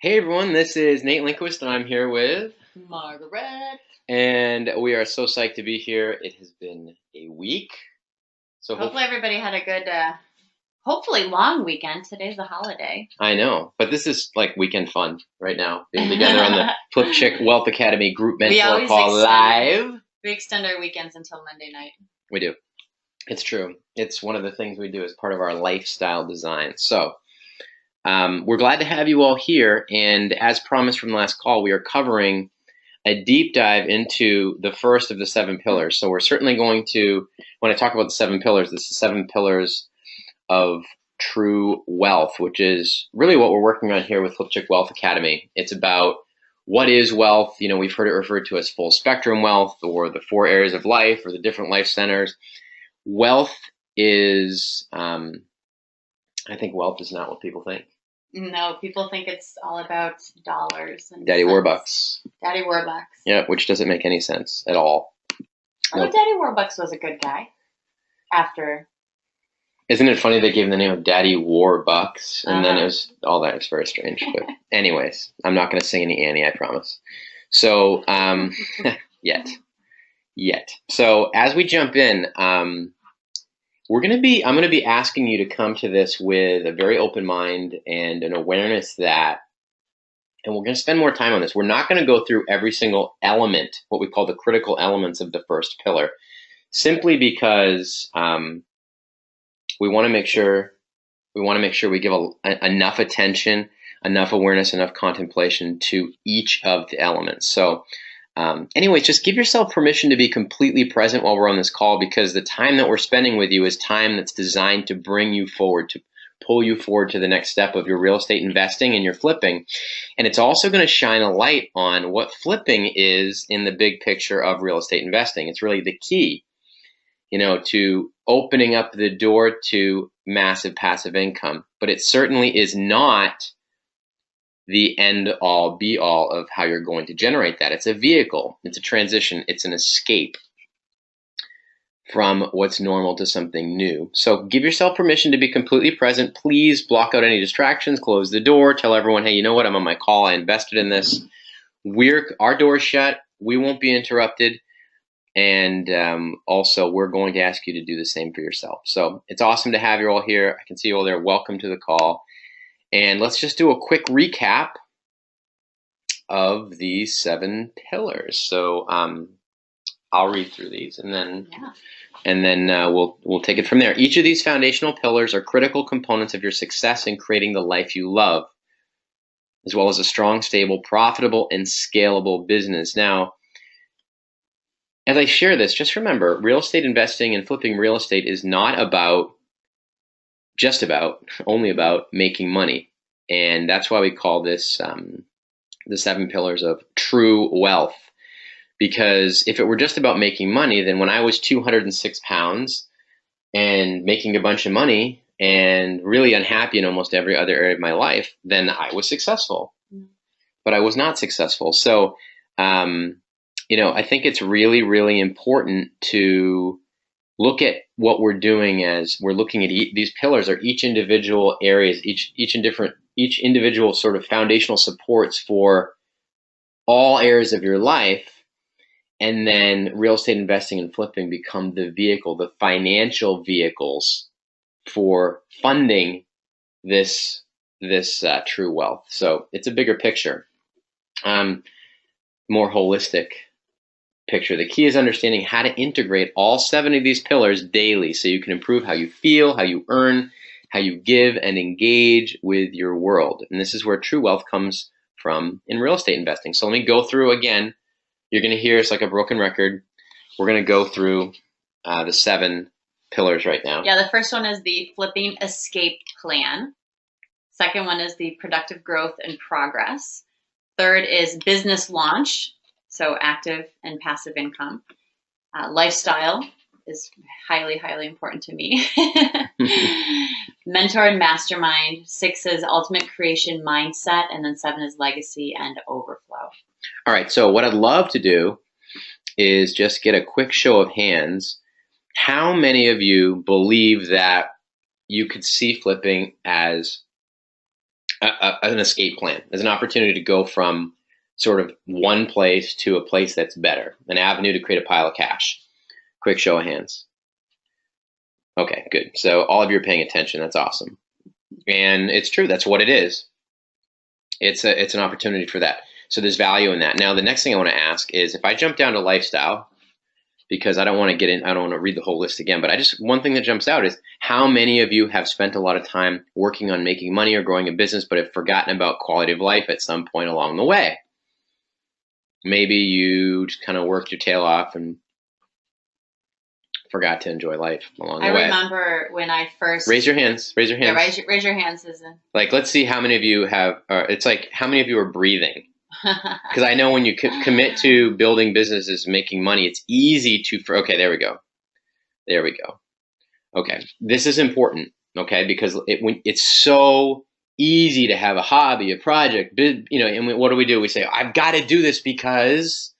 Hey everyone, this is Nate Linquist, and I'm here with, Margaret. and we are so psyched to be here. It has been a week, so Hopefully everybody had a good, hopefully long weekend. Today's a holiday. I know, but this is like weekend fun right now, being together on the FlipChick Wealth Academy group mentor call live. We extend our weekends until Monday night. We do. It's true. It's one of the things we do as part of our lifestyle design. So we're glad to have you all here, and as promised from the last call, we are covering a deep dive into the first of the 7 pillars. So we're certainly going to, when I talk about the 7 pillars, this is 7 pillars of true wealth, which is really what we're working on here with FlipChick Wealth Academy. It's about what is wealth. You know, we've heard it referred to as full spectrum wealth, or the 4 areas of life, or the different life centers. Wealth is, I think wealth is not what people think. No, people think it's all about dollars and Daddy Warbucks. Daddy Warbucks. Yeah, which doesn't make any sense at all. Although Daddy Warbucks was a good guy. After. Isn't it funny they gave him the name of Daddy Warbucks, and then it was all that. It's very strange. But anyways, I'm not going to sing any Annie, I promise. So yet. So as we jump in, I'm going to be asking you to come to this with a very open mind and an awareness that, and we're going to spend more time on this. We're not going to go through every single element, what we call the critical elements of the first pillar, simply because we want to make sure we give enough attention, enough awareness, enough contemplation to each of the elements. So anyways, just give yourself permission to be completely present while we're on this call, because the time that we're spending with you is time that's designed to bring you forward, to pull you forward to the next step of your real estate investing and your flipping. And it's also going to shine a light on what flipping is in the big picture of real estate investing. It's really the key, to opening up the door to massive passive income. But it certainly is not the end all be all of how you're going to generate that. It's a vehicle, it's a transition, it's an escape from what's normal to something new. So give yourself permission to be completely present. Please block out any distractions, close the door, tell everyone, hey, you know what, I'm on my call, I invested in this. Our door's shut, we won't be interrupted. And also, we're going to ask you to do the same for yourself. So it's awesome to have you all here. I can see you all there. Welcome to the call. And let's just do a quick recap of these 7 pillars. So I'll read through these, and then we'll take it from there. Each of these foundational pillars are critical components of your success in creating the life you love, as well as a strong, stable, profitable, and scalable business. Now, as I share this, just remember, real estate investing and flipping real estate is not only about making money. And that's why we call this the 7 pillars of true wealth. Because if it were just about making money, then when I was 206 pounds and making a bunch of money and really unhappy in almost every other area of my life, then I was successful. But I was not successful. So, I think it's really, really important to look at what we're doing as we're looking at these pillars are each individual areas, each individual sort of foundational supports for all areas of your life. And then real estate investing and flipping become the vehicle, the financial vehicles for funding this true wealth. So it's a bigger picture, more holistic picture. The key is understanding how to integrate all 7 of these pillars daily so you can improve how you feel, how you earn, how you give and engage with your world. And this is where true wealth comes from in real estate investing. So let me go through again. You're going to hear it's like a broken record. We're going to go through the 7 pillars right now. Yeah, the first one is the flipping escape plan. Second one is the productive growth and progress. Third is business launch. So active and passive income. Lifestyle is highly, highly important to me. Mentor and mastermind. 6 is ultimate creation mindset. And then 7 is legacy and overflow. All right. So what I'd love to do is just get a quick show of hands. How many of you believe that you could see flipping as an escape plan, as an opportunity to go from sort of one place to a place that's better, an avenue to create a pile of cash. Quick show of hands. Okay, good. So all of you are paying attention. That's awesome. And it's true. That's what it is. It's an opportunity for that. So there's value in that. Now, the next thing I want to ask is, if I jump down to lifestyle, because I don't want to read the whole list again, but one thing that jumps out is, how many of you have spent a lot of time working on making money or growing a business, but have forgotten about quality of life at some point along the way? Maybe you just kind of worked your tail off and forgot to enjoy life along the way. I remember when I first... Raise your hands. Raise your hands. Yeah, raise your hands, Susan. Like, let's see how many of you have... it's like, how many of you are breathing? Because I know when you commit to building businesses, making money, it's easy to... Okay, there we go. There we go. Okay, this is important, okay? Because it's so easy to have a hobby, a project, and what do? We say, I've got to do this because...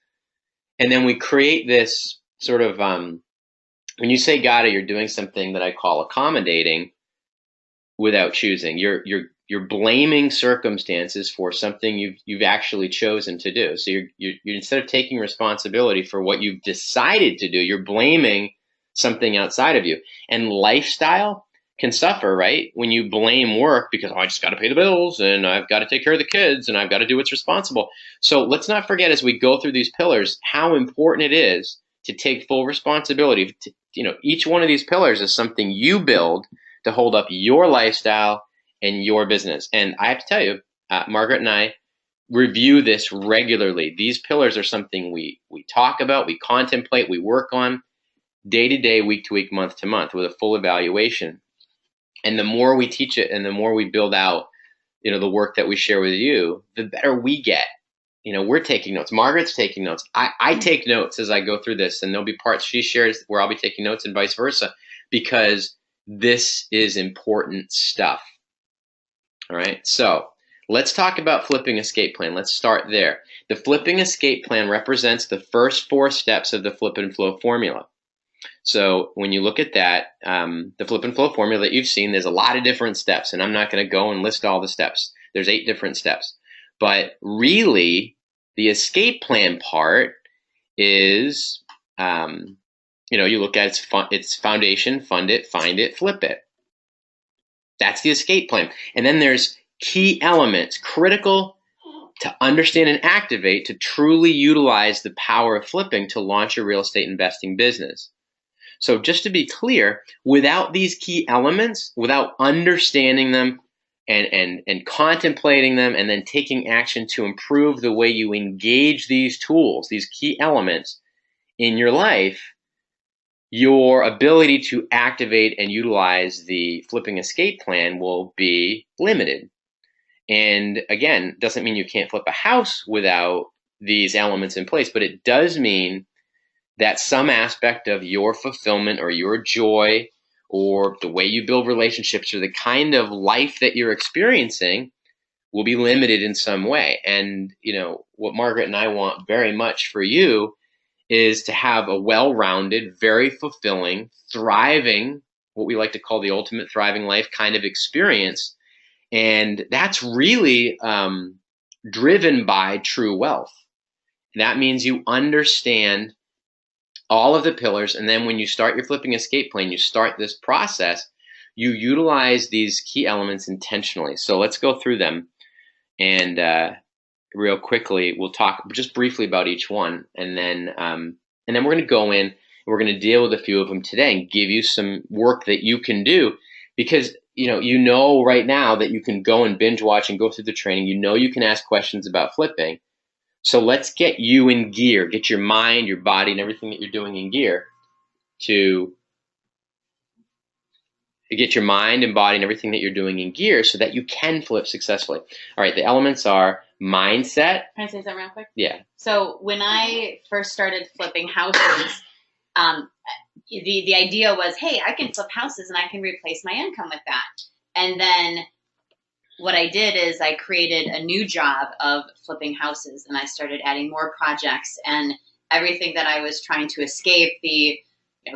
And then we create this sort of... when you say gotta, you're doing something that I call accommodating without choosing. You're blaming circumstances for something you've actually chosen to do. So you're instead of taking responsibility for what you've decided to do, you're blaming something outside of you. And lifestyle can suffer, right? When you blame work because, I just got to pay the bills and I've got to take care of the kids and I've got to do what's responsible. So let's not forget, as we go through these pillars, how important it is to take full responsibility. Each one of these pillars is something you build to hold up your lifestyle and your business. And I have to tell you, Margaret and I review this regularly. These pillars are something we talk about, we contemplate, we work on day to day, week to week, month to month, with a full evaluation. And the more we teach it and the more we build out, the work that we share with you, the better we get. We're taking notes. Margaret's taking notes. I take notes as I go through this, and there'll be parts she shares where I'll be taking notes and vice versa, because this is important stuff. All right. So let's talk about flipping escape plan. Let's start there. The flipping escape plan represents the first 4 steps of the flip and flow formula. So when you look at that, the flip and flow formula that you've seen, there's a lot of different steps, and I'm not going to go and list all the steps. There's 8 different steps. But really, the escape plan part is, you look at its foundation, fund it, find it, flip it. That's the escape plan. And then there's key elements, critical to understand and activate to truly utilize the power of flipping to launch a real estate investing business. So just to be clear, without these key elements, without understanding them, and contemplating them, and then taking action to improve the way you engage these tools, these key elements in your life, your ability to activate and utilize the flipping escape plan will be limited. And again, doesn't mean you can't flip a house without these elements in place, but it does mean that some aspect of your fulfillment or your joy or the way you build relationships or the kind of life that you're experiencing will be limited in some way. And, what Margaret and I want very much for you is to have a well-rounded, very fulfilling, thriving, what we like to call the ultimate thriving life kind of experience. And that's really driven by true wealth. That means you understand all of the pillars, and then when you start your flipping escape plan, you start this process, you utilize these key elements intentionally. So let's go through them, and real quickly, we'll talk just briefly about each one, and then we're going to go in and we're going to deal with a few of them today and give you some work that you can do, because right now that you can go and binge watch and go through the training. You can ask questions about flipping. So let's get you in gear, get your mind, your body, and everything that you're doing in gear to get your mind and body and everything that you're doing in gear so that you can flip successfully. All right, the elements are mindset. Can I say something real quick? Yeah. So when I first started flipping houses, the idea was, hey, I can flip houses and I can replace my income with that. And then what I did is I created a new job of flipping houses, and I started adding more projects and everything that I was trying to escape, the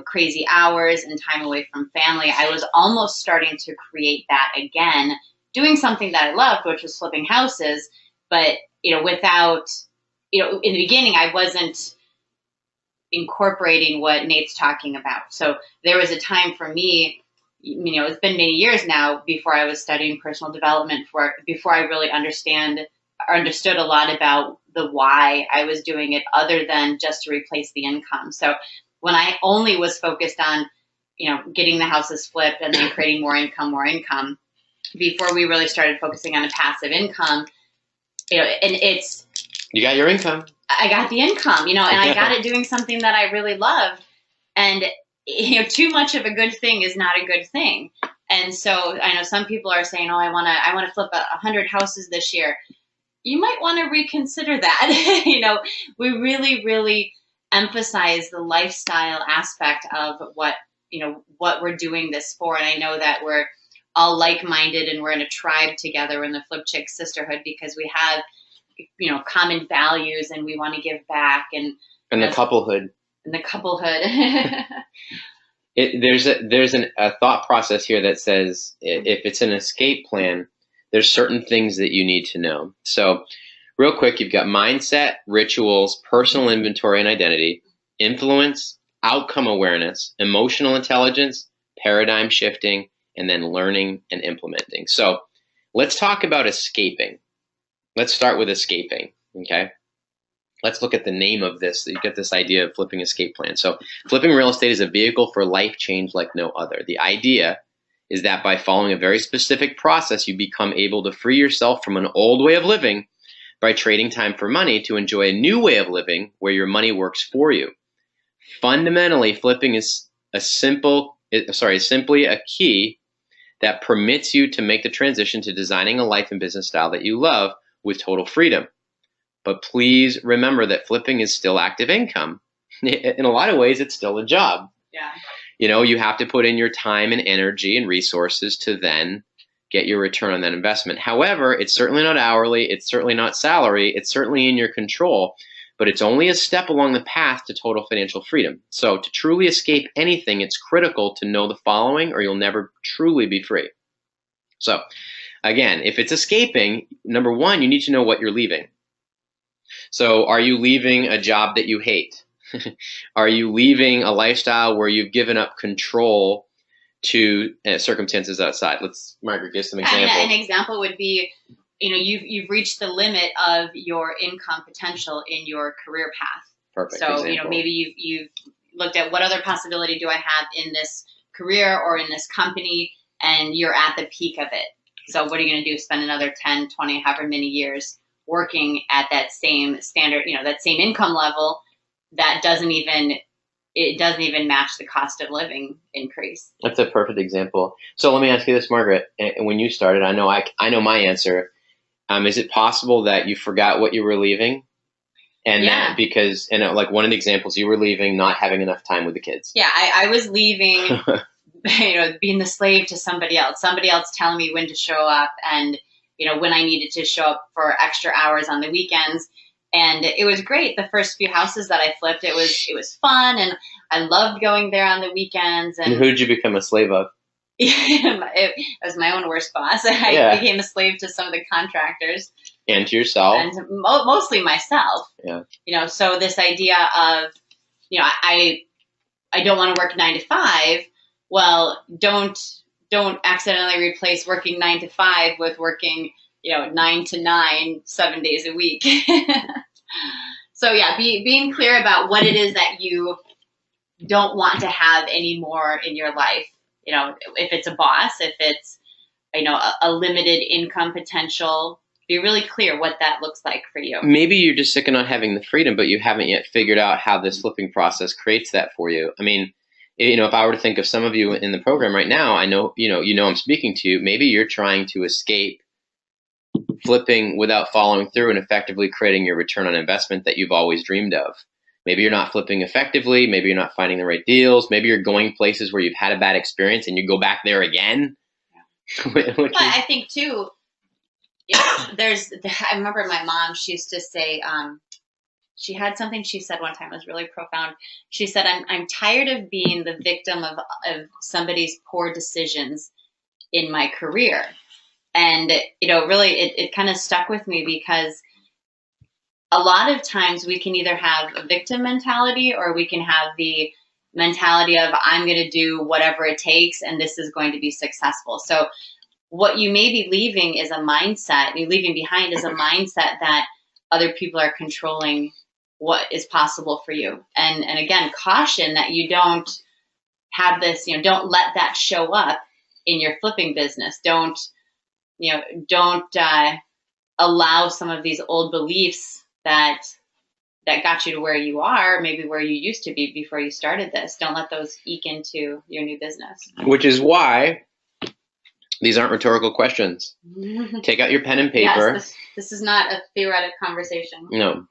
crazy hours and time away from family. I was almost starting to create that again, doing something that I loved, which was flipping houses. But, without, in the beginning, I wasn't incorporating what Nate's talking about. So there was a time for me, it's been many years now before I was studying personal development, before I really understood a lot about the why I was doing it, other than just to replace the income. So when I only was focused on, getting the houses flipped and then creating more income, before we really started focusing on a passive income, and you got your income. I got the income, and I got it doing something that I really loved. And, too much of a good thing is not a good thing. And so I know some people are saying, oh, I want to flip 100 houses this year. You might want to reconsider that. We really, really emphasize the lifestyle aspect of what we're doing this for. And I know that we're all like-minded and we're in a tribe together in the FlipChick sisterhood because we have, common values and we want to give back and the couplehood. And the couplehood. There's a thought process here that says if it's an escape plan, there's certain things that you need to know. So real quick, you've got mindset, rituals, personal inventory and identity, influence, outcome awareness, emotional intelligence, paradigm shifting, and then learning and implementing. So let's talk about escaping. Let's start with escaping, okay? Let's look at the name of this. You get this idea of flipping escape plan. So flipping real estate is a vehicle for life change like no other. The idea is that by following a very specific process, you become able to free yourself from an old way of living by trading time for money to enjoy a new way of living where your money works for you. Fundamentally, flipping is simply a key that permits you to make the transition to designing a life and business style that you love with total freedom. But please remember that flipping is still active income. In a lot of ways, it's still a job. Yeah. You have to put in your time and energy and resources to then get your return on that investment. However, it's certainly not hourly. It's certainly not salary. It's certainly in your control, but it's only a step along the path to total financial freedom. So to truly escape anything, it's critical to know the following or you'll never truly be free. So again, if it's escaping, number one, you need to know what you're leaving. So are you leaving a job that you hate? Are you leaving a lifestyle where you've given up control to circumstances outside? Margaret, give some examples. An example would be, you've reached the limit of your income potential in your career path. Perfect. So, example. Maybe you've looked at what other possibility do I have in this career or in this company, and you're at the peak of it. So what are you going to do? Spend another 10, 20, however many years working at that same standard, that same income level that doesn't even match the cost of living increase. That's a perfect example. So let me ask you this, Margaret. When you started, I know my answer. Is it possible that you forgot what you were leaving? And yeah. Like one of the examples, you were leaving not having enough time with the kids. Yeah, I was leaving, being the slave to somebody else telling me when to show up and, when I needed to show up for extra hours on the weekends. And it was great. The first few houses that I flipped, it was fun. And I loved going there on the weekends. And who did you become a slave of? It was my own worst boss. I became a slave to some of the contractors. And to yourself. And mostly myself. Yeah. So this idea of, I don't want to work 9 to 5. Well, don't accidentally replace working 9 to 5 with working, 9 to 9, 7 days a week. So yeah, being clear about what it is that you don't want to have anymore in your life. If it's a boss, if it's, a limited income potential, be really clear what that looks like for you. Maybe you're just sick of not having the freedom, but you haven't yet figured out how this flipping process creates that for you. I mean, if I were to think of some of you in the program right now, I know, I'm speaking to you. Maybe you're trying to escape flipping without following through and effectively creating your return on investment that you've always dreamed of. Maybe you're not flipping effectively. Maybe you're not finding the right deals. Maybe you're going places where you've had a bad experience and you go back there again. Yeah. But I think too, I remember my mom, she used to say, she had something she said one time, it was really profound. She said, I'm tired of being the victim of somebody's poor decisions in my career. And, really it kind of stuck with me because a lot of times we can either have a victim mentality or we can have the mentality of I'm going to do whatever it takes and this is going to be successful. So what you may be leaving is a mindset, you're leaving behind is a mindset that other people are controlling what is possible for you. And again, caution that you don't have this, don't let that show up in your flipping business. Don't allow some of these old beliefs that got you to where you are, maybe where you used to be before you started this. Don't let those eke into your new business. Which is why these aren't rhetorical questions. Take out your pen and paper. Yes, this is not a theoretic conversation. No.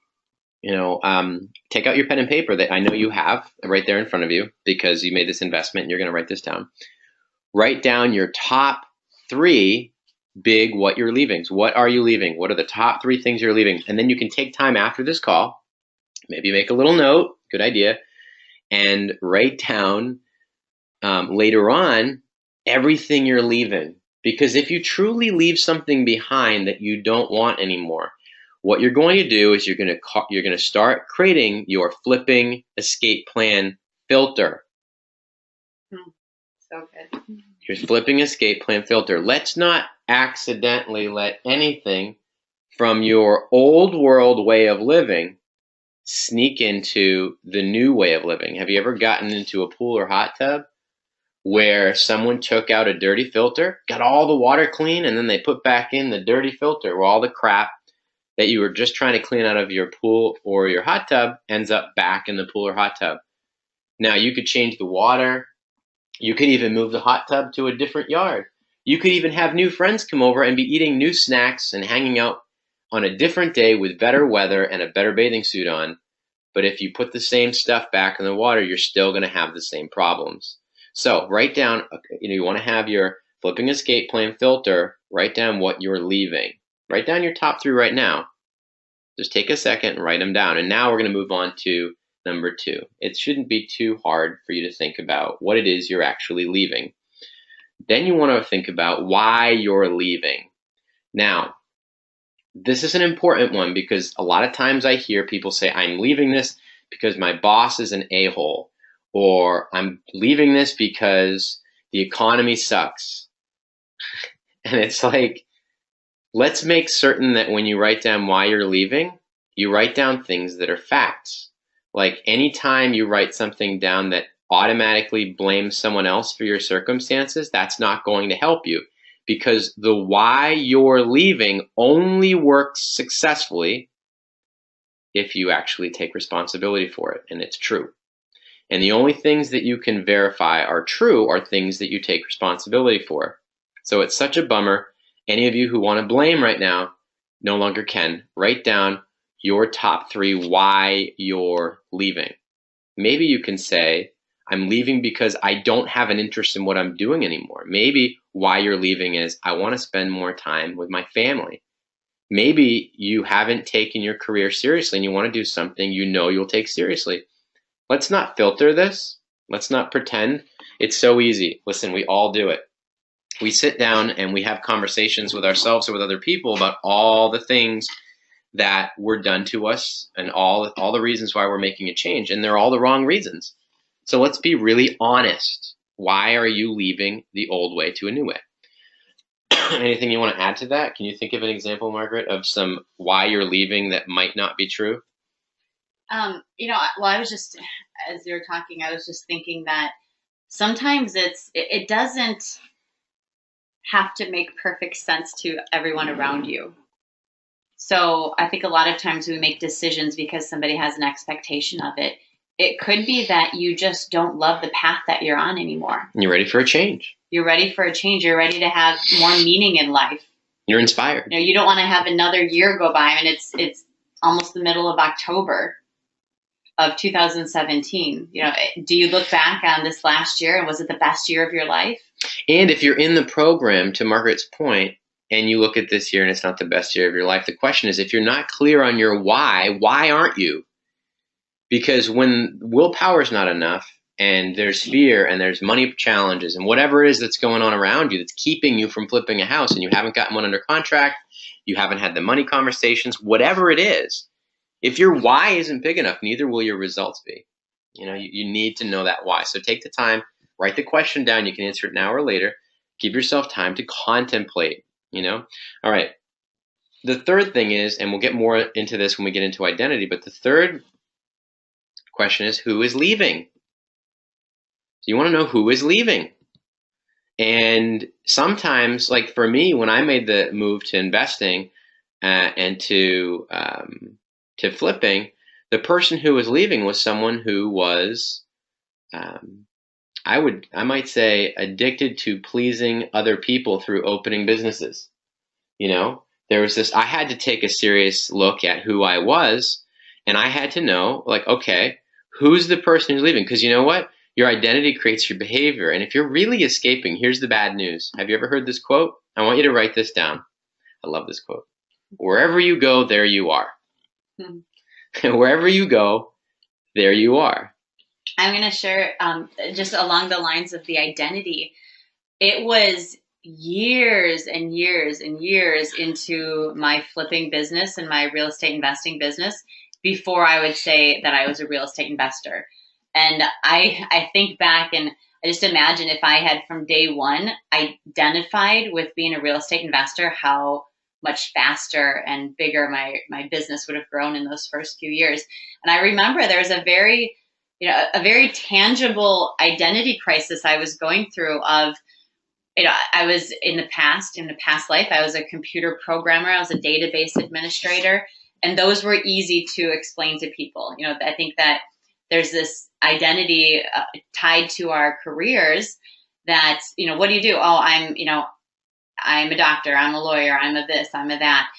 Take out your pen and paper that I know you have right there in front of you because you made this investment and you're going to write this down. Write down your top 3 big what you're leaving. So what are you leaving? What are the top 3 things you're leaving? And then you can take time after this call, maybe make a little note, good idea, and write down later on everything you're leaving. Because if you truly leave something behind that you don't want anymore, what you're going to do is you're going to start creating your flipping escape plan filter. So good. Your flipping escape plan filter. Let's not accidentally let anything from your old world way of living sneak into the new way of living. Have you ever gotten into a pool or hot tub where someone took out a dirty filter, got all the water clean, and then they put back in the dirty filter where all the crap that you were just trying to clean out of your pool or your hot tub ends up back in the pool or hot tub? Now, you could change the water. You could even move the hot tub to a different yard. You could even have new friends come over and be eating new snacks and hanging out on a different day with better weather and a better bathing suit on. But if you put the same stuff back in the water, you're still going to have the same problems. So write down, you want to have your flipping escape plan filter, write down what you're leaving. Write down your top 3 right now. Just take a second and write them down. And now we're going to move on to number 2. It shouldn't be too hard for you to think about what it is you're actually leaving. Then you want to think about why you're leaving. Now, this is an important one because a lot of times I hear people say, I'm leaving this because my boss is an a-hole, or I'm leaving this because the economy sucks. And it's like, let's make certain that when you write down why you're leaving, you write down things that are facts. Like anytime you write something down that automatically blames someone else for your circumstances, that's not going to help you, because the why you're leaving only works successfully if you actually take responsibility for it and it's true. And the only things that you can verify are true are things that you take responsibility for. So it's such a bummer. Any of you who want to blame right now no longer can. Write down your top 3 why you're leaving. Maybe you can say, I'm leaving because I don't have an interest in what I'm doing anymore. Maybe why you're leaving is I want to spend more time with my family. Maybe you haven't taken your career seriously and you want to do something you know you'll take seriously. Let's not filter this. Let's not pretend. It's so easy. Listen, we all do it. We sit down and we have conversations with ourselves or with other people about all the things that were done to us and all the reasons why we're making a change, and they're all the wrong reasons. So let's be really honest. Why are you leaving the old way to a new way? Anything you want to add to that? Can you think of an example, Margaret, of some why you're leaving that might not be true? Well, I was just, as you were talking, I was just thinking that sometimes it doesn't have to make perfect sense to everyone around you. So I think a lot of times we make decisions because somebody has an expectation of it. It could be that you just don't love the path that you're on anymore. You're ready for a change. You're ready for a change. You're ready to have more meaning in life. You're inspired. You don't want to have another year go by and it's almost the middle of October of 2017. Do you look back on this last year and was it the best year of your life? And if you're in the program, to Margaret's point, and you look at this year and it's not the best year of your life, the question is, if you're not clear on your why aren't you? Because when willpower is not enough, and there's fear and there's money challenges and whatever it is that's going on around you that's keeping you from flipping a house, and you haven't gotten one under contract, you haven't had the money conversations, whatever it is, if your why isn't big enough, neither will your results be. You need to know that why. So take the time, write the question down. You can answer it now or later. Give yourself time to contemplate, All right. The third thing is, and we'll get more into this when we get into identity, but the third question is, who is leaving? So you want to know who is leaving. And sometimes, like for me, when I made the move to investing and to flipping, the person who was leaving was someone who was, I might say, addicted to pleasing other people through opening businesses. There was this, I had to take a serious look at who I was, and I had to know, like, okay, who's the person who's leaving? Because you know what? Your identity creates your behavior. And if you're really escaping, here's the bad news. Have you ever heard this quote? I want you to write this down. I love this quote. Wherever you go, there you are. Wherever you go, there you are. I'm going to share just along the lines of the identity. It was years and years and years into my flipping business and my real estate investing business before I would say that I was a real estate investor. And I think back and I just imagine if I had from day one identified with being a real estate investor, how much faster and bigger my business would have grown in those first few years. And I remember there was a very tangible identity crisis I was going through of, I was in the past life, I was a computer programmer, I was a database administrator, and those were easy to explain to people. I think that there's this identity tied to our careers that, what do you do? Oh, I'm a doctor, I'm a lawyer, I'm a this, I'm a that.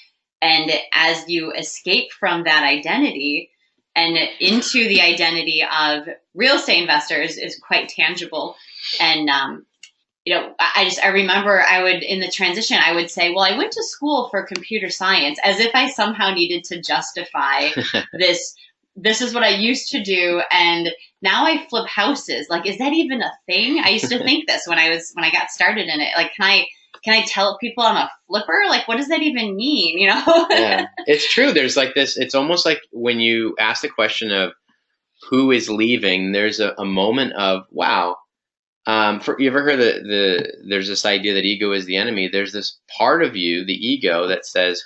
And as you escape from that identity and into the identity of real estate investors is quite tangible. And, I remember in the transition, I would say, well, I went to school for computer science, as if I somehow needed to justify this. This is what I used to do. And now I flip houses. Like, is that even a thing? I used to think this when I got started in it. Like, can I tell people I'm a flipper? Like, what does that even mean? Yeah, it's true. There's like this, it's almost like when you ask the question of who is leaving, there's a moment of, wow. You ever heard there's this idea that ego is the enemy? There's this part of you, the ego, that says,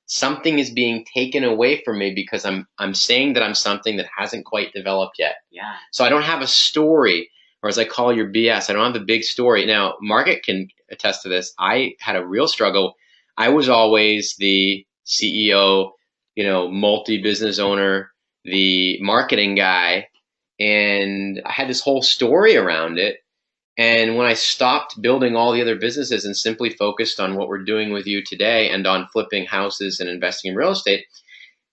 something is being taken away from me because I'm saying that I'm something that hasn't quite developed yet. Yeah. So I don't have a story, or as I call your BS, I don't have the big story. Now, Margaret can attest to this. I had a real struggle. I was always the CEO, multi-business owner, the marketing guy, and I had this whole story around it. And when I stopped building all the other businesses and simply focused on what we're doing with you today and on flipping houses and investing in real estate,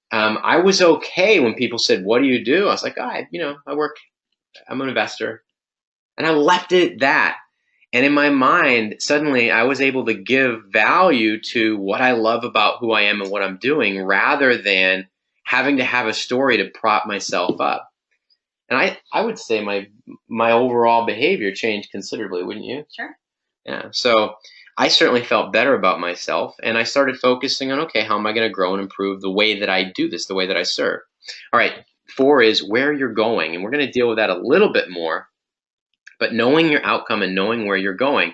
I was okay when people said, what do you do? I was like, I work, I'm an investor. And I left it at that. And in my mind, suddenly I was able to give value to what I love about who I am and what I'm doing, rather than having to have a story to prop myself up. And I would say my overall behavior changed considerably, wouldn't you? Sure. Yeah. So I certainly felt better about myself, and I started focusing on, okay, how am I going to grow and improve the way that I do this, the way that I serve? All right. 4 is where you're going, and we're going to deal with that a little bit more. But knowing your outcome and knowing where you're going,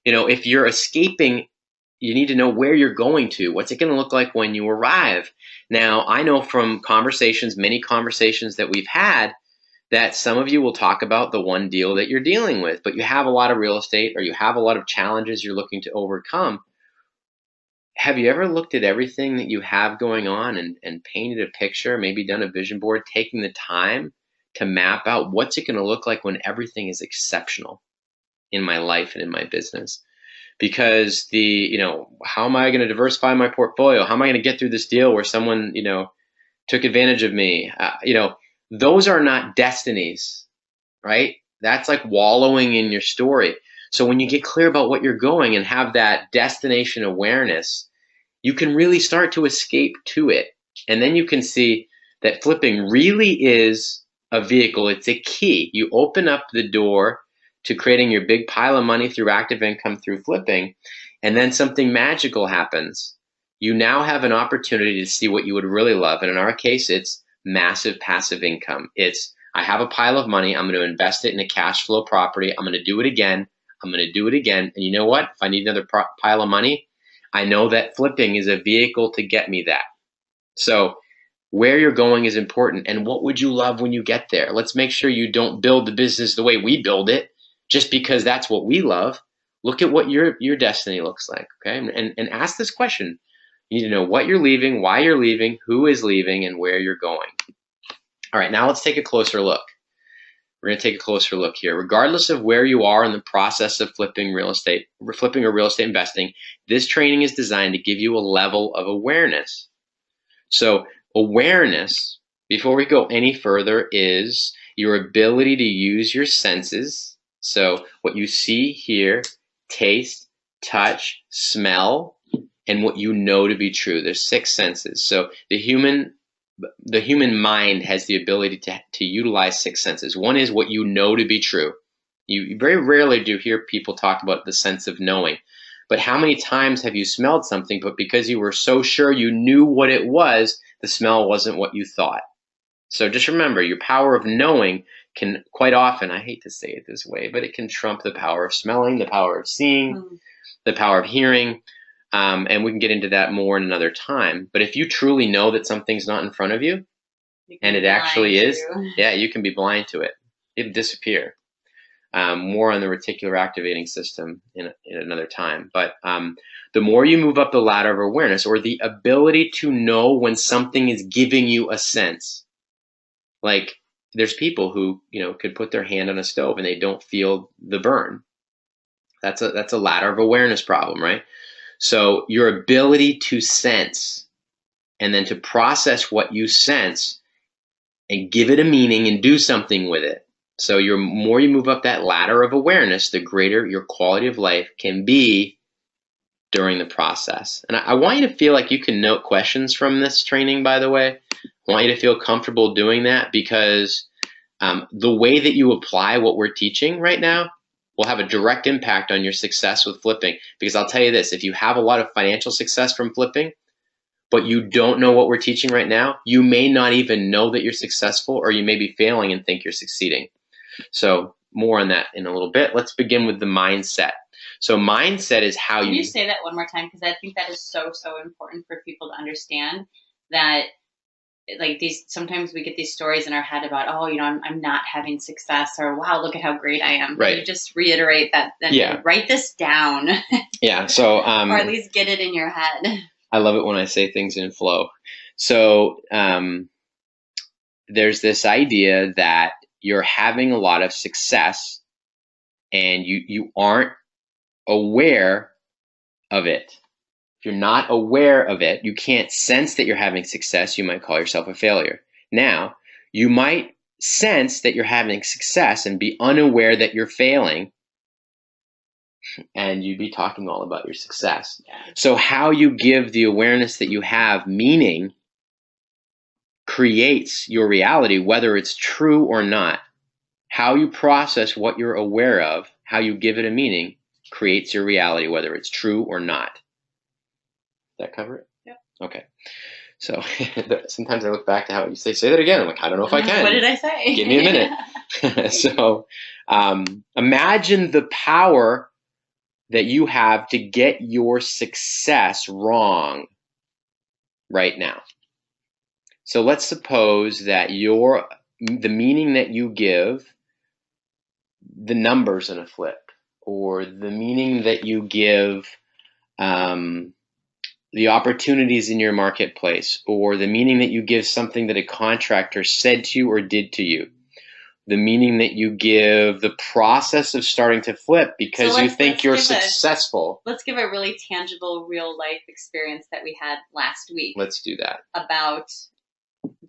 if you're escaping, you need to know where you're going to. What's it going to look like when you arrive? Now, I know from many conversations that we've had, that some of you will talk about the one deal that you're dealing with, but you have a lot of real estate or you have a lot of challenges you're looking to overcome. Have you ever looked at everything that you have going on and painted a picture, maybe done a vision board, taking the time to map out what's it going to look like when everything is exceptional in my life and in my business? Because how am I going to diversify my portfolio? How am I going to get through this deal where someone, took advantage of me? Those are not destinies, right? That's like wallowing in your story. So when you get clear about what you're going and have that destination awareness, you can really start to escape to it. And then you can see that flipping really is a vehicle. It's a key. You open up the door to creating your big pile of money through active income through flipping, and then something magical happens. You now have an opportunity to see what you would really love. And in our case, it's massive passive income. It's, I have a pile of money. I'm going to invest it in a cash flow property. I'm going to do it again. I'm going to do it again. And you know what? If I need another pile of money, I know that flipping is a vehicle to get me that. So where you're going is important. And what would you love when you get there? Let's make sure you don't build the business the way we build it just because that's what we love. Look at what your destiny looks like, okay? And ask this question. You need to know what you're leaving, why you're leaving, who is leaving, and where you're going. All right, now let's take a closer look. We're going to take a closer look here. Regardless of where you are in the process of flipping or real estate investing, this training is designed to give you a level of awareness. So awareness, before we go any further, is your ability to use your senses. So what you see, hear, taste, touch, smell, and what you know to be true. There's 6 senses. So the human mind has the ability to utilize 6 senses. One is what you know to be true. You very rarely do hear people talk about the sense of knowing. But how many times have you smelled something, but because you were so sure you knew what it was, the smell wasn't what you thought? So just remember, your power of knowing can quite often, I hate to say it this way, but it can trump the power of smelling, the power of seeing, the power of hearing. And we can get into that more in another time. But if you truly know that something's not in front of you, and it actually is, yeah, you can be blind to it. It'll disappear. More on the reticular activating system in another time. But the more you move up the ladder of awareness, or the ability to know when something is giving you a sense. Like there's people who, could put their hand on a stove and they don't feel the burn. That's a ladder of awareness problem, right? So your ability to sense and then to process what you sense and give it a meaning and do something with it. So the more you move up that ladder of awareness, the greater your quality of life can be during the process. And I want you to feel like you can note questions from this training, by the way. I want you to feel comfortable doing that, because the way that you apply what we're teaching right now will have a direct impact on your success with flipping. Because I'll tell you this, if you have a lot of financial success from flipping, but you don't know what we're teaching right now, you may not even know that you're successful, or you may be failing and think you're succeeding. So more on that in a little bit. Let's begin with the mindset. So mindset is how Can you say that one more time? Because I think that is so important for people to understand that. Like sometimes we get these stories in our head about, I'm not having success, or wow, look at how great I am. Right. You just reiterate that. Yeah. Write this down. Yeah. So, or at least get it in your head. I love it when I say things in flow. So, there's this idea that you're having a lot of success and you aren't aware of it. If you're not aware of it, you can't sense that you're having success, you might call yourself a failure. Now, you might sense that you're having success and be unaware that you're failing, and you'd be talking all about your success. Yeah. So how you give the awareness that you have meaning creates your reality, whether it's true or not. How you process what you're aware of, how you give it a meaning, creates your reality, whether it's true or not. That cover it? Yep. Okay. So sometimes I look back to how you say that again. I'm like, I don't know if I can. What did I say? Give me a minute. So imagine the power that you have to get your success wrong right now. So let's suppose that the meaning that you give the numbers in a flip, or the meaning that you give the opportunities in your marketplace, or the meaning that you give something that a contractor said to you or did to you, the meaning that you give the process of starting to flip because you think you're successful. Let's give a really tangible, real life experience that we had last week. Let's do that. About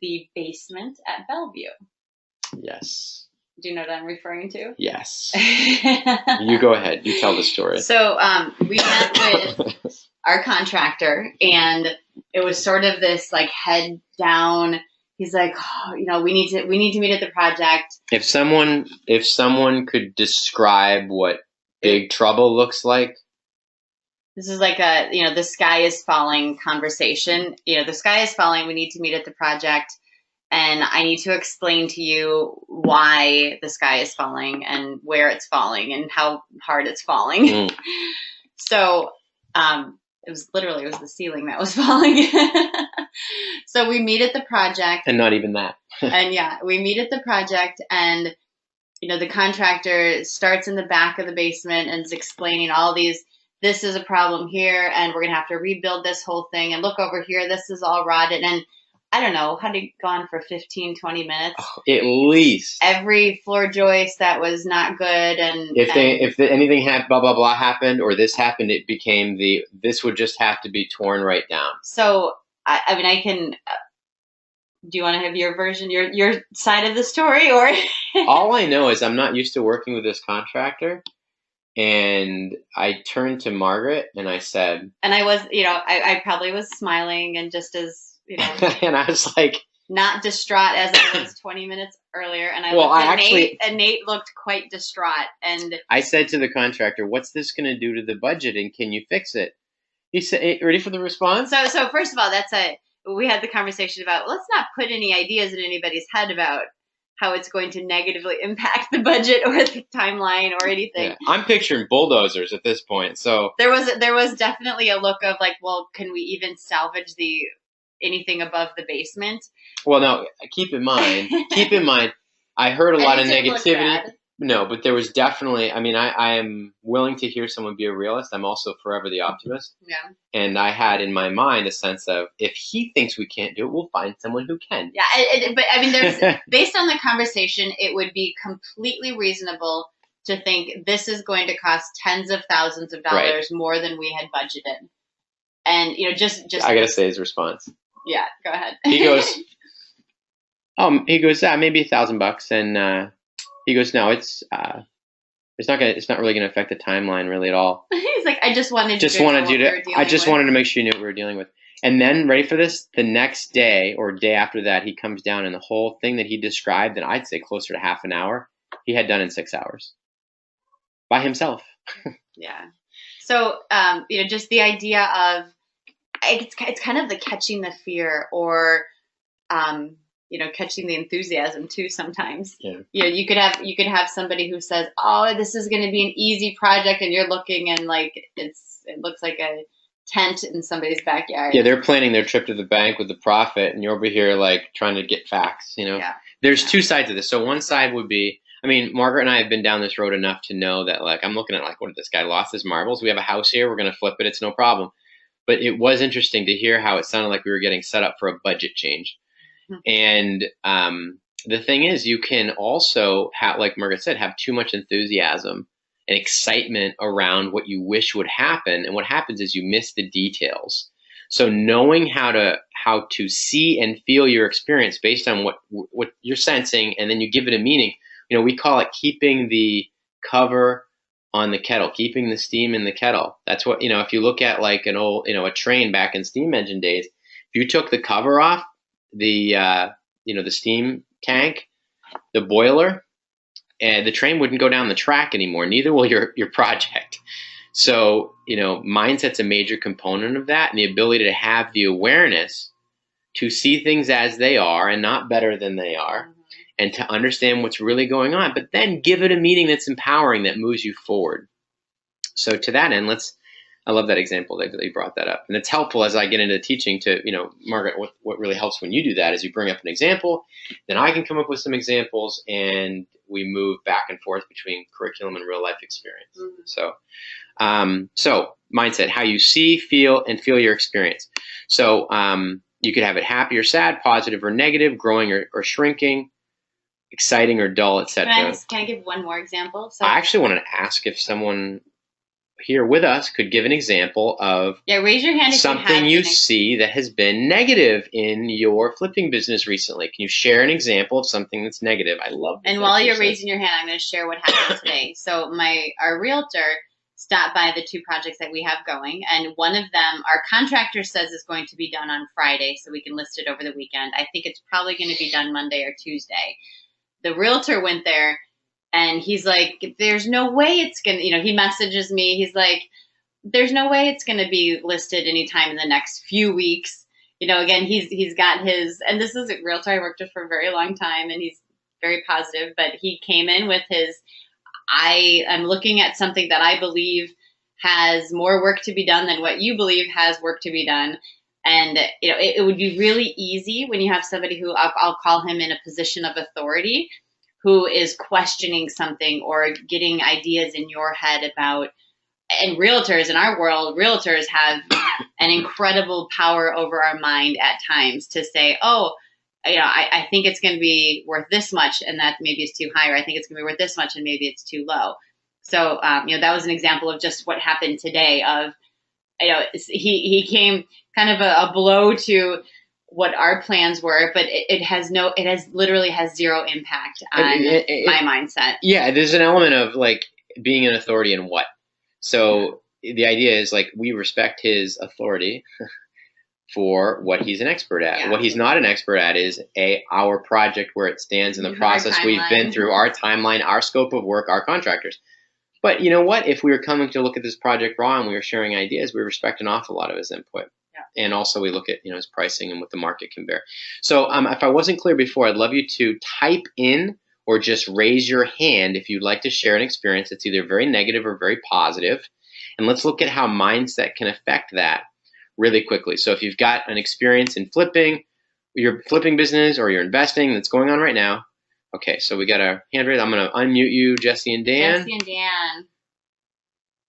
the basement at Bellevue. Yes. Do you know what I'm referring to? Yes. You go ahead. You tell the story. So we met with our contractor, and it was sort of this like head down, he's like, oh, we need to meet at the project. If someone could describe what big trouble looks like. This is like a, the sky is falling conversation. The sky is falling. We need to meet at the project. And I need to explain to you why the sky is falling and where it's falling and how hard it's falling. Mm. So it was the ceiling that was falling. So we meet at the project. And not even that. And yeah, we meet at the project, and the contractor starts in the back of the basement and is explaining all these, this is a problem here, and we're going to have to rebuild this whole thing, and look over here, this is all rotted. And I don't know, had it gone for 15, 20 minutes. Oh, at least. Every floor joist that was not good. And if anything had blah, blah, blah happened, or this happened, it became this would just have to be torn right down. So, I can, do you want to have your version, your side of the story, or? All I know is I'm not used to working with this contractor. And I turned to Margaret and I said, and I was, I probably was smiling and just as, and I was like, not distraught as I was 20 minutes earlier. And Nate looked quite distraught. And I said to the contractor, what's this going to do to the budget? And can you fix it? He said, hey, ready for the response? So first of all, we had the conversation about, let's not put any ideas in anybody's head about how it's going to negatively impact the budget or the timeline or anything. Yeah. I'm picturing bulldozers at this point. So there was definitely a look of like, well, can we even salvage anything above the basement? Well, no, keep in mind, I heard a lot of negativity. No, but there was definitely, I am willing to hear someone be a realist. I'm also forever the optimist. Yeah. And I had in my mind a sense of, if he thinks we can't do it, we'll find someone who can. Yeah, but there's based on the conversation, it would be completely reasonable to think this is going to cost tens of thousands of dollars more than we had budgeted. And, just I got to say his response. Yeah, go ahead. He goes, maybe $1,000. And, he goes, no, it's not really going to affect the timeline really at all. He's like, I just wanted to make sure you knew what we were dealing with. And then, ready for this? The next day or day after that, he comes down, and the whole thing that he described, and I'd say closer to half an hour, he had done in 6 hours by himself. Yeah. So, just the idea of it's kind of the catching the fear, or catching the enthusiasm too sometimes. Yeah. You could have somebody who says, oh, this is going to be an easy project, and you're looking and like it looks like a tent in somebody's backyard. Yeah, they're planning their trip to the bank with the profit, and you're over here like trying to get facts, Yeah. There's two sides of this. So one side would be, Margaret and I have been down this road enough to know that, like, I'm looking at like, what did this guy lost his marbles? We have a house here, we're going to flip it, it's no problem. But it was interesting to hear how it sounded like we were getting set up for a budget change. And the thing is, you can also have, like Margaret said, have too much enthusiasm and excitement around what you wish would happen. And what happens is you miss the details. So knowing how to see and feel your experience based on what you're sensing, and then you give it a meaning. We call it keeping the cover on the kettle, keeping the steam in the kettle. That's what, if you look at like an old, a train back in steam engine days, if you took the cover off, the steam tank, the boiler, and the train wouldn't go down the track anymore. Neither will your project. So, mindset's a major component of that, and the ability to have the awareness to see things as they are and not better than they are, and to understand what's really going on, but then give it a meaning that's empowering, that moves you forward. So to that end, I love that example that you brought that up. And it's helpful as I get into teaching to, Margaret, what really helps when you do that is you bring up an example, then I can come up with some examples, and we move back and forth between curriculum and real life experience. Mm-hmm. So mindset, how you see, feel your experience. So you could have it happy or sad, positive or negative, growing or shrinking, exciting or dull, etc. Can I give one more example? So I actually wanted to ask if someone here with us could give an example of raise your hand if something you see that has been negative in your flipping business recently. Can you share an example of something that's negative? I love that. And while you're raising your hand, I'm going to share what happened today. So our realtor stop by the 2 projects that we have going. And one of them, our contractor says is going to be done on Friday, so we can list it over the weekend. I think it's probably going to be done Monday or Tuesday. The realtor went there and he's like, there's no way it's going to, he messages me. He's like, there's no way it's going to be listed anytime in the next few weeks. Again, he's got his, and this is a realtor I worked with for a very long time, and he's very positive, but he came in with his, I am looking at something that I believe has more work to be done than what you believe has work to be done. And, it would be really easy when you have somebody who I'll call him in a position of authority, who is questioning something or getting ideas in your head about, and realtors in our world, realtors have an incredible power over our mind at times to say, oh, I think it's going to be worth this much, and that maybe is too high, or I think it's going to be worth this much, and maybe it's too low. So, that was an example of just what happened today of, he came kind of a blow to what our plans were, but it literally has zero impact on my mindset. Yeah, there's an element of like being an authority in what? So the idea is like we respect his authority for what he's an expert at. Yeah. What he's not an expert at is our project, where it stands in the process we've been through, our timeline, our scope of work, our contractors. But you know what? If we were coming to look at this project raw and we were sharing ideas, we respect an awful lot of his input. Yeah. And also we look at his pricing and what the market can bear. So if I wasn't clear before, I'd love you to type in or just raise your hand if you'd like to share an experience that's either very negative or very positive. And let's look at how mindset can affect that really quickly. So if you've got an experience in flipping, your flipping business or your investing that's going on right now. Okay, so we got a hand raised. I'm going to unmute you, Jesse and Dan. Jesse and Dan.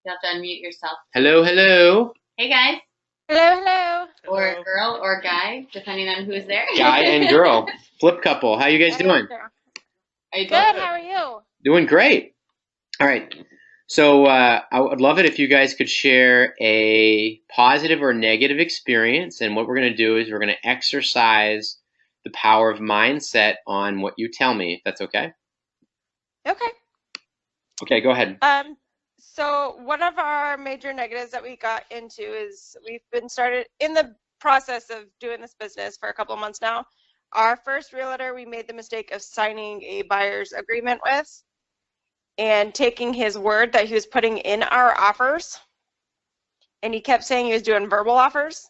You have to unmute yourself. Hello, hello. Hey, guys. Hello, hello. Or girl or guy, depending on who's there. Guy and girl. Flip couple. How you guys doing? Are you good? How are you? Doing great. All right. So I would love it if you guys could share a positive or negative experience. And what we're going to do is we're going to exercise the power of mindset on what you tell me, if that's okay. Okay. Okay, go ahead. So one of our major negatives that we got into is we've been started in the process of doing this business for a couple of months now. Our first realtor, we made the mistake of signing a buyer's agreement with and taking his word that he was putting in our offers. And he kept saying he was doing verbal offers.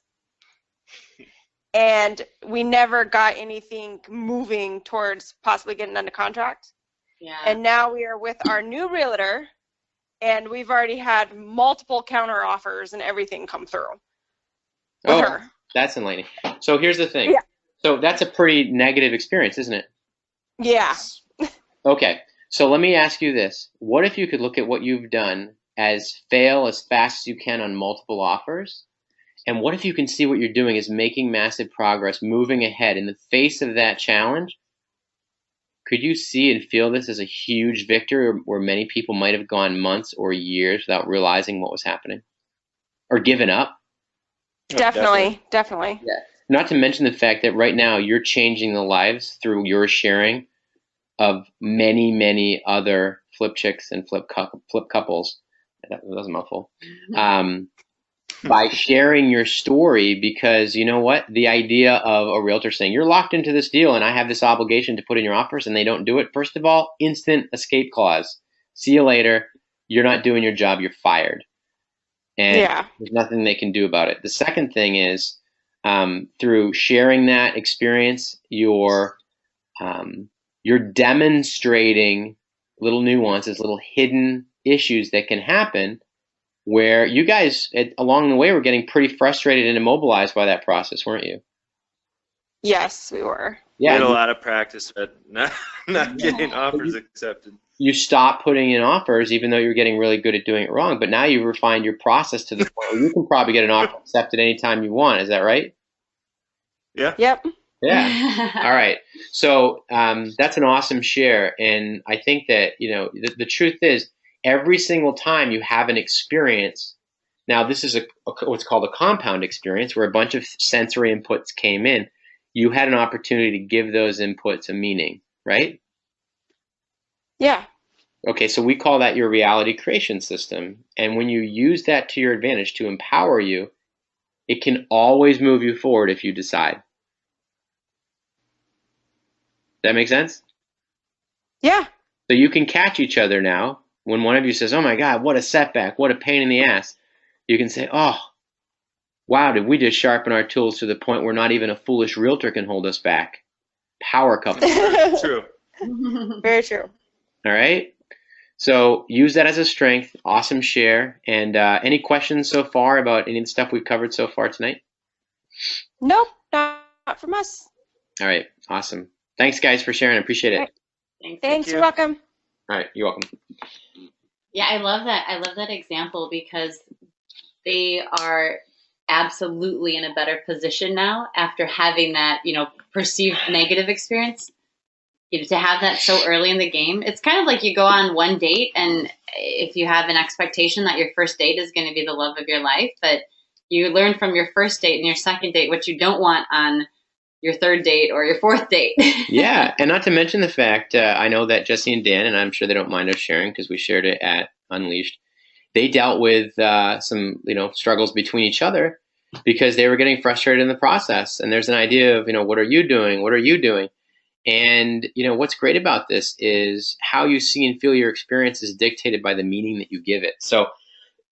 And we never got anything moving towards possibly getting under contract. Yeah. And now we are with our new realtor, and we've already had multiple counter offers and everything come through with her. That's enlightening. So here's the thing. Yeah. So that's a pretty negative experience, isn't it? Yeah. Okay. So let me ask you this. What if you could look at what you've done as fail as fast as you can on multiple offers? And what if you can see what you're doing is making massive progress, moving ahead in the face of that challenge? Could you see and feel this as a huge victory where many people might have gone months or years without realizing what was happening or given up? Definitely. Yeah. Not to mention the fact that right now you're changing the lives through your sharing of many, many other flip chicks and flip couples. That was a mouthful. By sharing your story, because you know what? The idea of a realtor saying, you're locked into this deal and I have this obligation to put in your offers, and they don't do it. First of all, instant escape clause. See you later. You're not doing your job. You're fired. And there's nothing they can do about it. The second thing is through sharing that experience, you're demonstrating little nuances, little hidden issues that can happen where you guys along the way were getting pretty frustrated and immobilized by that process, weren't you? Yes, we were. Yeah, we had a lot of practice at not getting offers accepted. You stopped putting in offers even though you were getting really good at doing it wrong, but now you've refined your process to the point where you can probably get an offer accepted anytime you want. Is that right? Yeah. Yep. Yeah. All right. So that's an awesome share. And I think that, the truth is every single time you have an experience, now this is what's called a compound experience where a bunch of sensory inputs came in, you had an opportunity to give those inputs a meaning, right? Yeah. Okay, so we call that your reality creation system. And when you use that to your advantage to empower you, it can always move you forward if you decide. That make sense? Yeah. So you can catch each other now. When one of you says, oh my God, what a setback, what a pain in the ass, you can say, oh, wow, did we just sharpen our tools to the point where not even a foolish realtor can hold us back? Power couple. True. Very true. All right? So use that as a strength. Awesome share. And any questions so far about any of the stuff we've covered so far tonight? Nope, not from us. All right. Awesome. Thanks, guys, for sharing. I appreciate it. Right. Thanks. Thanks, you're welcome. All right. You're welcome. Yeah, I love that. I love that example because they are absolutely in a better position now after having that, perceived negative experience. To have that so early in the game, it's kind of like you go on one date, and if you have an expectation that your first date is going to be the love of your life, but you learn from your first date and your second date what you don't want on your third date or your fourth date. Yeah, and not to mention the fact, I know that Jesse and Dan, and I'm sure they don't mind us sharing because we shared it at Unleashed, they dealt with some, struggles between each other because they were getting frustrated in the process. And there's an idea of, what are you doing? What are you doing? And, what's great about this is how you see and feel your experience is dictated by the meaning that you give it. So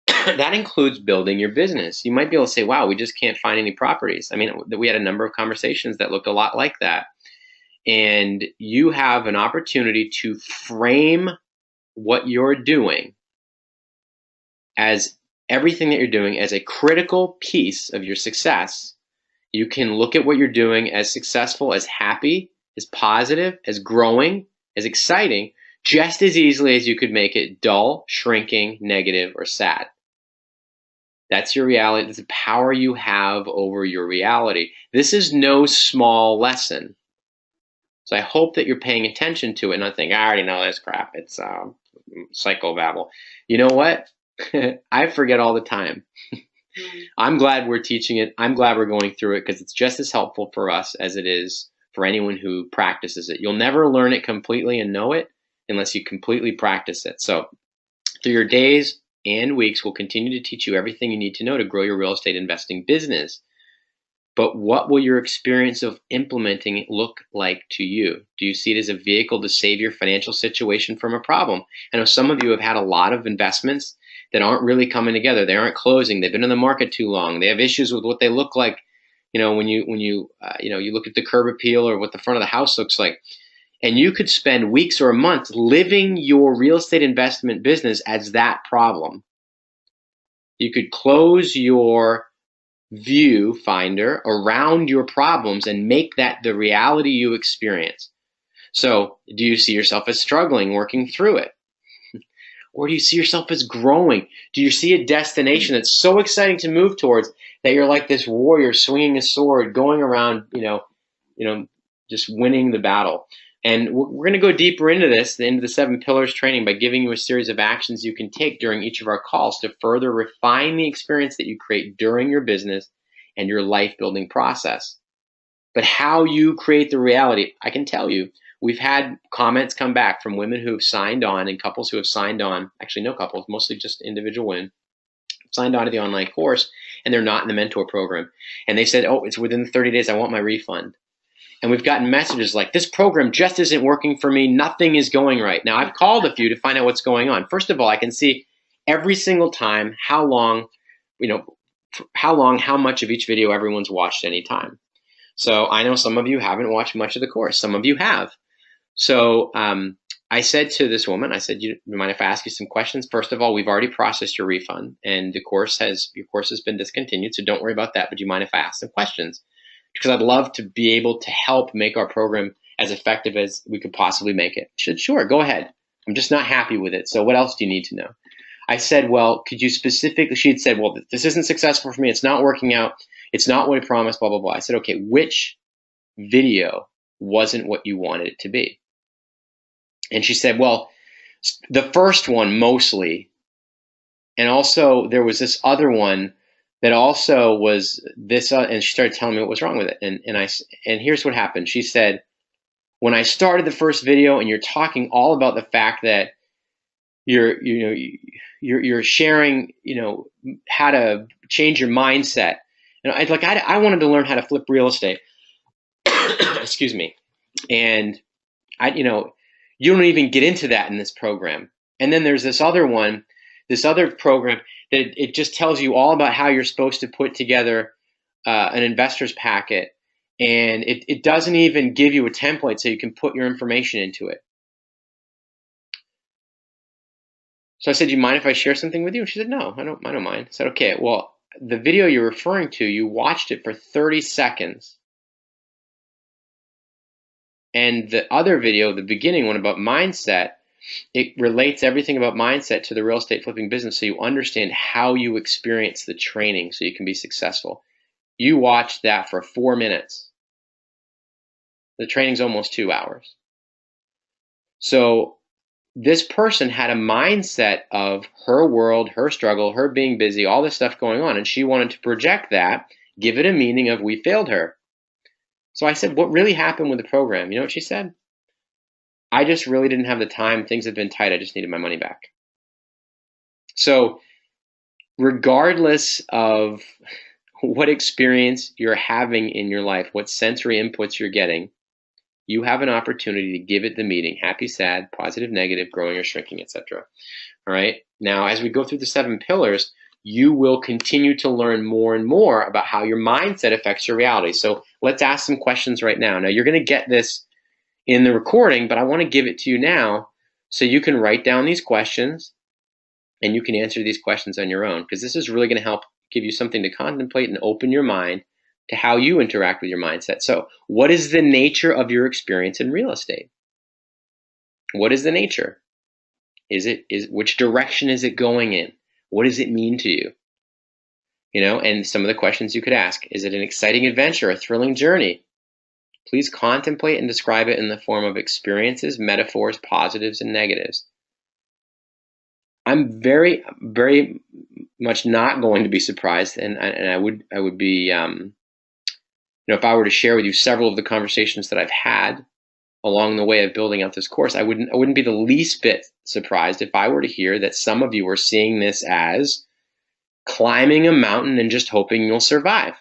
that includes building your business. You might be able to say, wow, we just can't find any properties. I mean, we had a number of conversations that looked a lot like that. And you have an opportunity to frame what you're doing as everything that you're doing as a critical piece of your success. You can look at what you're doing as successful, as happy, as positive, as growing, as exciting, just as easily as you could make it dull, shrinking, negative, or sad. That's your reality. That's the power you have over your reality. This is no small lesson. So I hope that you're paying attention to it and not think, I already know this crap. It's psychobabble. You know what? I forget all the time. I'm glad we're teaching it. I'm glad we're going through it because it's just as helpful for us as it is for anyone who practices it. You'll never learn it completely and know it unless you completely practice it. So through your days and weeks, we'll continue to teach you everything you need to know to grow your real estate investing business. But what will your experience of implementing it look like to you? Do you see it as a vehicle to save your financial situation from a problem? I know some of you have had a lot of investments that aren't really coming together. They aren't closing. They've been in the market too long. They have issues with what they look like. When you look at the curb appeal or what the front of the house looks like, and you could spend weeks or a month living your real estate investment business as that problem. You could close your view finder around your problems and make that the reality you experience. So, do you see yourself as struggling, working through it? Or do you see yourself as growing? Do you see a destination that's so exciting to move towards that you're like this warrior swinging a sword, going around, just winning the battle? And we're going to go deeper into this, into the 7 pillars training, by giving you a series of actions you can take during each of our calls to further refine the experience that you create during your business and your life building process. But how you create the reality, I can tell you, we've had comments come back from women who have signed on and couples who have signed on, actually no couples, mostly just individual women, signed on to the online course, and they're not in the mentor program. And they said, oh, it's within 30 days, I want my refund. And we've gotten messages like, this program just isn't working for me. Nothing is going right. Now, I've called a few to find out what's going on. First of all, I can see every single time how much of each video everyone's watched any time. So I know some of you haven't watched much of the course. Some of you have. So I said to this woman, I said, you mind if I ask you some questions? First of all, we've already processed your refund, and your course has been discontinued, so don't worry about that. But do you mind if I ask some questions? Because I'd love to be able to help make our program as effective as we could possibly make it. She said, sure, go ahead. I'm just not happy with it. So what else do you need to know? I said, well, could you specifically, she had said, well, this isn't successful for me. It's not working out. It's not what I promised, blah, blah, blah. I said, okay, which video wasn't what you wanted it to be? And she said, well, the first one mostly. And also there was this other one that also was this, and she started telling me what was wrong with it. And here's what happened. She said, when I started the first video and you're talking all about the fact that you're sharing, how to change your mindset. And I wanted to learn how to flip real estate. Excuse me. And you don't even get into that in this program. And then there's this other program that it just tells you all about how you're supposed to put together an investor's packet. And it doesn't even give you a template so you can put your information into it. So I said, "Do you mind if I share something with you?" And she said, "No, I don't mind." I said, "Okay, well, the video you're referring to, you watched it for 30 seconds. And the other video, the beginning one about mindset, it relates everything about mindset to the real estate flipping business so you understand how you experience the training so you can be successful." You watched that for 4 minutes. The training's almost 2 hours. So this person had a mindset of her world, her struggle, her being busy, all this stuff going on, and she wanted to project that, give it a meaning of we failed her. So I said, "What really happened with the program?" You know what she said? "I just really didn't have the time. Things have been tight. I just needed my money back." So regardless of what experience you're having in your life, what sensory inputs you're getting, you have an opportunity to give it the meaning: happy, sad, positive, negative, growing or shrinking, etc. All right. Now, as we go through the 7 pillars, you will continue to learn more and more about how your mindset affects your reality. So let's ask some questions right now. Now, you're going to get this in the recording, but I want to give it to you now so you can write down these questions and you can answer these questions on your own, because this is really going to help give you something to contemplate and open your mind to how you interact with your mindset. So what is the nature of your experience in real estate? What is the nature? Which direction is it going in? What does it mean to you? And some of the questions you could ask: is it an exciting adventure, a thrilling journey? Please contemplate and describe it in the form of experiences, metaphors, positives, and negatives. I'm very, very much not going to be surprised, and I would be, if I were to share with you several of the conversations that I've had along the way of building out this course, I wouldn't be the least bit surprised if I were to hear that some of you are seeing this as climbing a mountain and just hoping you'll survive.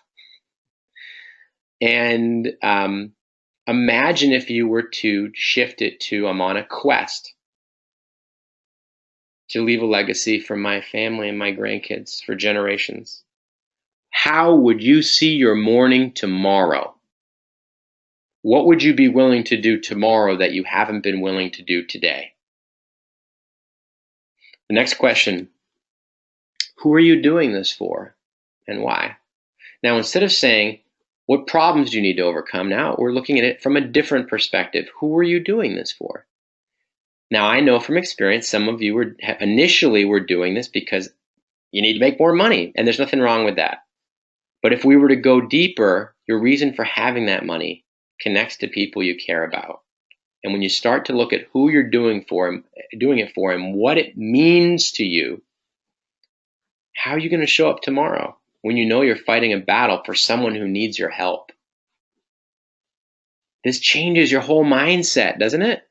And imagine if you were to shift it to, I'm on a quest to leave a legacy for my family and my grandkids for generations. How would you see your morning tomorrow? What would you be willing to do tomorrow that you haven't been willing to do today? The next question: who are you doing this for and why? Now, instead of saying, what problems do you need to overcome? Now we're looking at it from a different perspective. Who are you doing this for? Now, I know from experience, some of you initially were doing this because you need to make more money, and there's nothing wrong with that. But if we were to go deeper, your reason for having that money connects to people you care about. And when you start to look at who you're doing it for and what it means to you, how are you going to show up tomorrow when you know you're fighting a battle for someone who needs your help? This changes your whole mindset, doesn't it?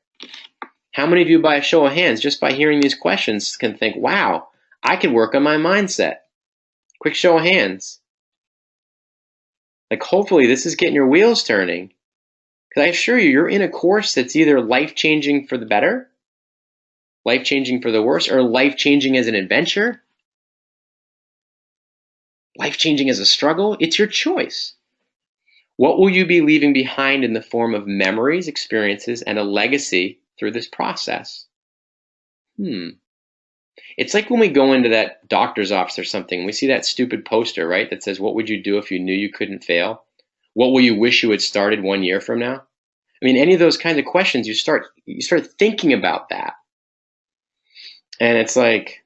How many of you, by a show of hands, just by hearing these questions, can think, wow, I could work on my mindset? Quick show of hands. Like, hopefully this is getting your wheels turning. Because I assure you, you're in a course that's either life-changing for the better, life-changing for the worse, or life-changing as an adventure, life-changing as a struggle. It's your choice. What will you be leaving behind in the form of memories, experiences, and a legacy through this process? It's like when we go into that doctor's office or something, we see that stupid poster, right, that says, what would you do if you knew you couldn't fail? What will you wish you had started 1 year from now? I mean, any of those kinds of questions, you start thinking about that. And it's like,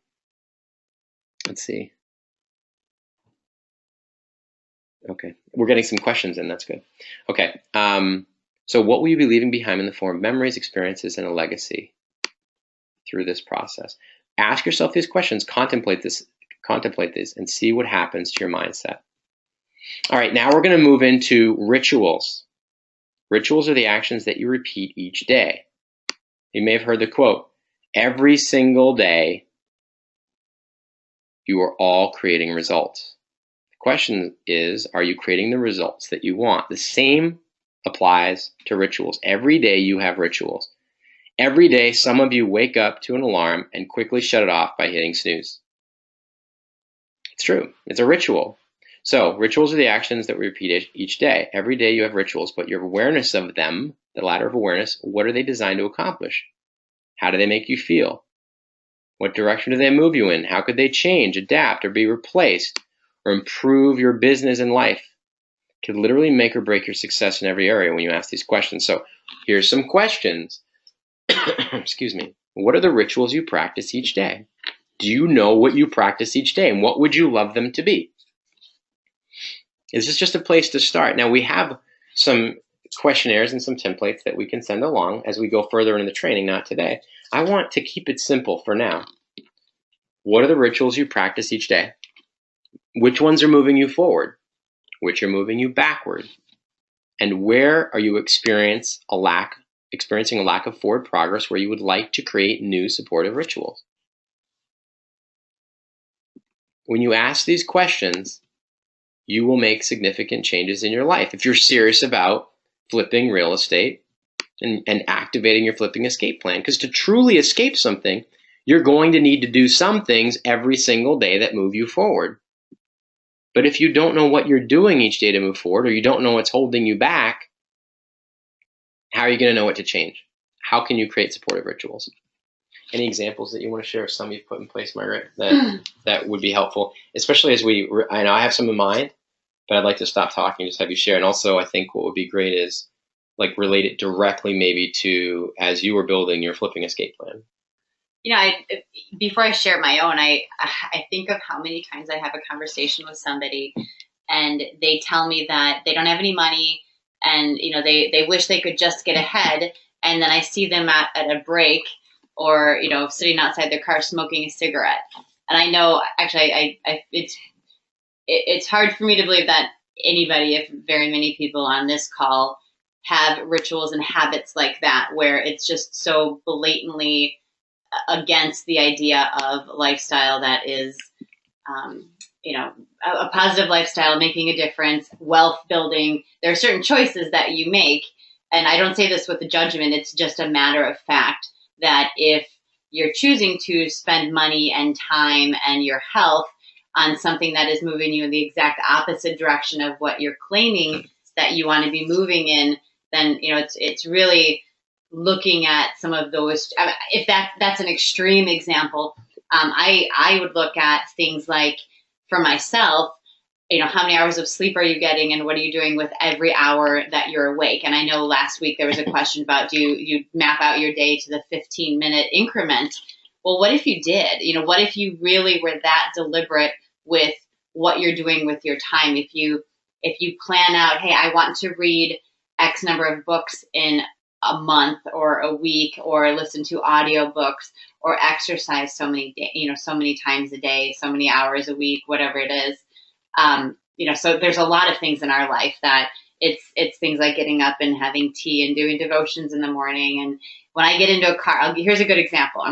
let's see. Okay, we're getting some questions in, that's good. Okay, so what will you be leaving behind in the form of memories, experiences, and a legacy through this process? Ask yourself these questions, contemplate this, and see what happens to your mindset. All right, now we're going to move into rituals. Rituals are the actions that you repeat each day. You may have heard the quote, Every single day, you are all creating results. The question is, are you creating the results that you want? The same applies to rituals. Every day you have rituals. Every day, some of you wake up to an alarm and quickly shut it off by hitting snooze. It's true. It's a ritual. So rituals are the actions that we repeat each day. Every day you have rituals, but your awareness of them, the ladder of awareness, what are they designed to accomplish? How do they make you feel? What direction do they move you in? How could they change, adapt, or be replaced, or improve your business and life? It could literally make or break your success in every area when you ask these questions. So here's some questions. Excuse me. What are the rituals you practice each day? Do you know what you practice each day, and what would you love them to be? This is just a place to start. Now, we have some questionnaires and some templates that we can send along as we go further into the training, not today. I want to keep it simple for now. What are the rituals you practice each day? Which ones are moving you forward? Which are moving you backward? And where are you experiencing a lack of forward progress where you would like to create new supportive rituals? When you ask these questions, you will make significant changes in your life. If you're serious about flipping real estate and activating your flipping escape plan, because to truly escape something, you're going to need to do some things every single day that move you forward. But if you don't know what you're doing each day to move forward, or you don't know what's holding you back, how are you going to know what to change? How can you create supportive rituals? Any examples that you want to share, some you've put in place, Margaret, that would be helpful, especially as I know I have some in mind, but I'd like to stop talking, just have you share. And also, I think what would be great is like relate it directly maybe to as you were building your flipping escape plan. You know, before I share my own, I think of how many times I have a conversation with somebody and they tell me that they don't have any money and, you know, they wish they could just get ahead. And then I see them at a break or, you know, sitting outside their car smoking a cigarette. And I know, actually, it's hard for me to believe that anybody, if very many people on this call, have rituals and habits like that, where it's just so blatantly against the idea of lifestyle that is, you know, a positive lifestyle, making a difference, wealth building. There are certain choices that you make. And I don't say this with a judgment. It's just a matter of fact that if you're choosing to spend money and time and your health on something that is moving you in the exact opposite direction of what you're claiming that you want to be moving in, then, you know, it's really looking at some of those. If that's an extreme example, I would look at things like, for myself, you know, how many hours of sleep are you getting and what are you doing with every hour that you're awake? And I know last week there was a question about, do you map out your day to the 15-minute increment? Well, what if you did? You know, what if you really were that deliberate with what you're doing with your time? If you plan out, hey, I want to read X number of books in a month or a week, or listen to audiobooks, or exercise so many times a day, so many hours a week, whatever it is. You know, so there's a lot of things in our life that it's things like getting up and having tea and doing devotions in the morning. And when I get into a car, here's a good example. I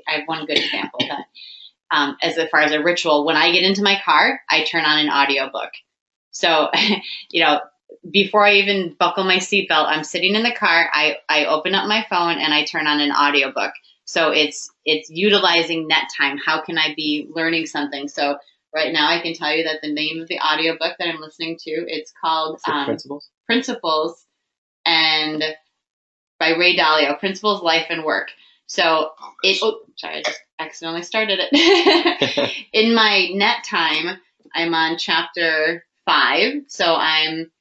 have one good example that, as far as a ritual, when I get into my car, I turn on an audiobook. So, you know, before I even buckle my seatbelt, I'm sitting in the car, I open up my phone and I turn on an audiobook. So it's utilizing net time. How can I be learning something? So right now I can tell you that the name of the audiobook that I'm listening to, it's called Principles, and by Ray Dalio, Principles, Life and Work. So I just accidentally started it. In my net time, I'm on chapter 5. So I'm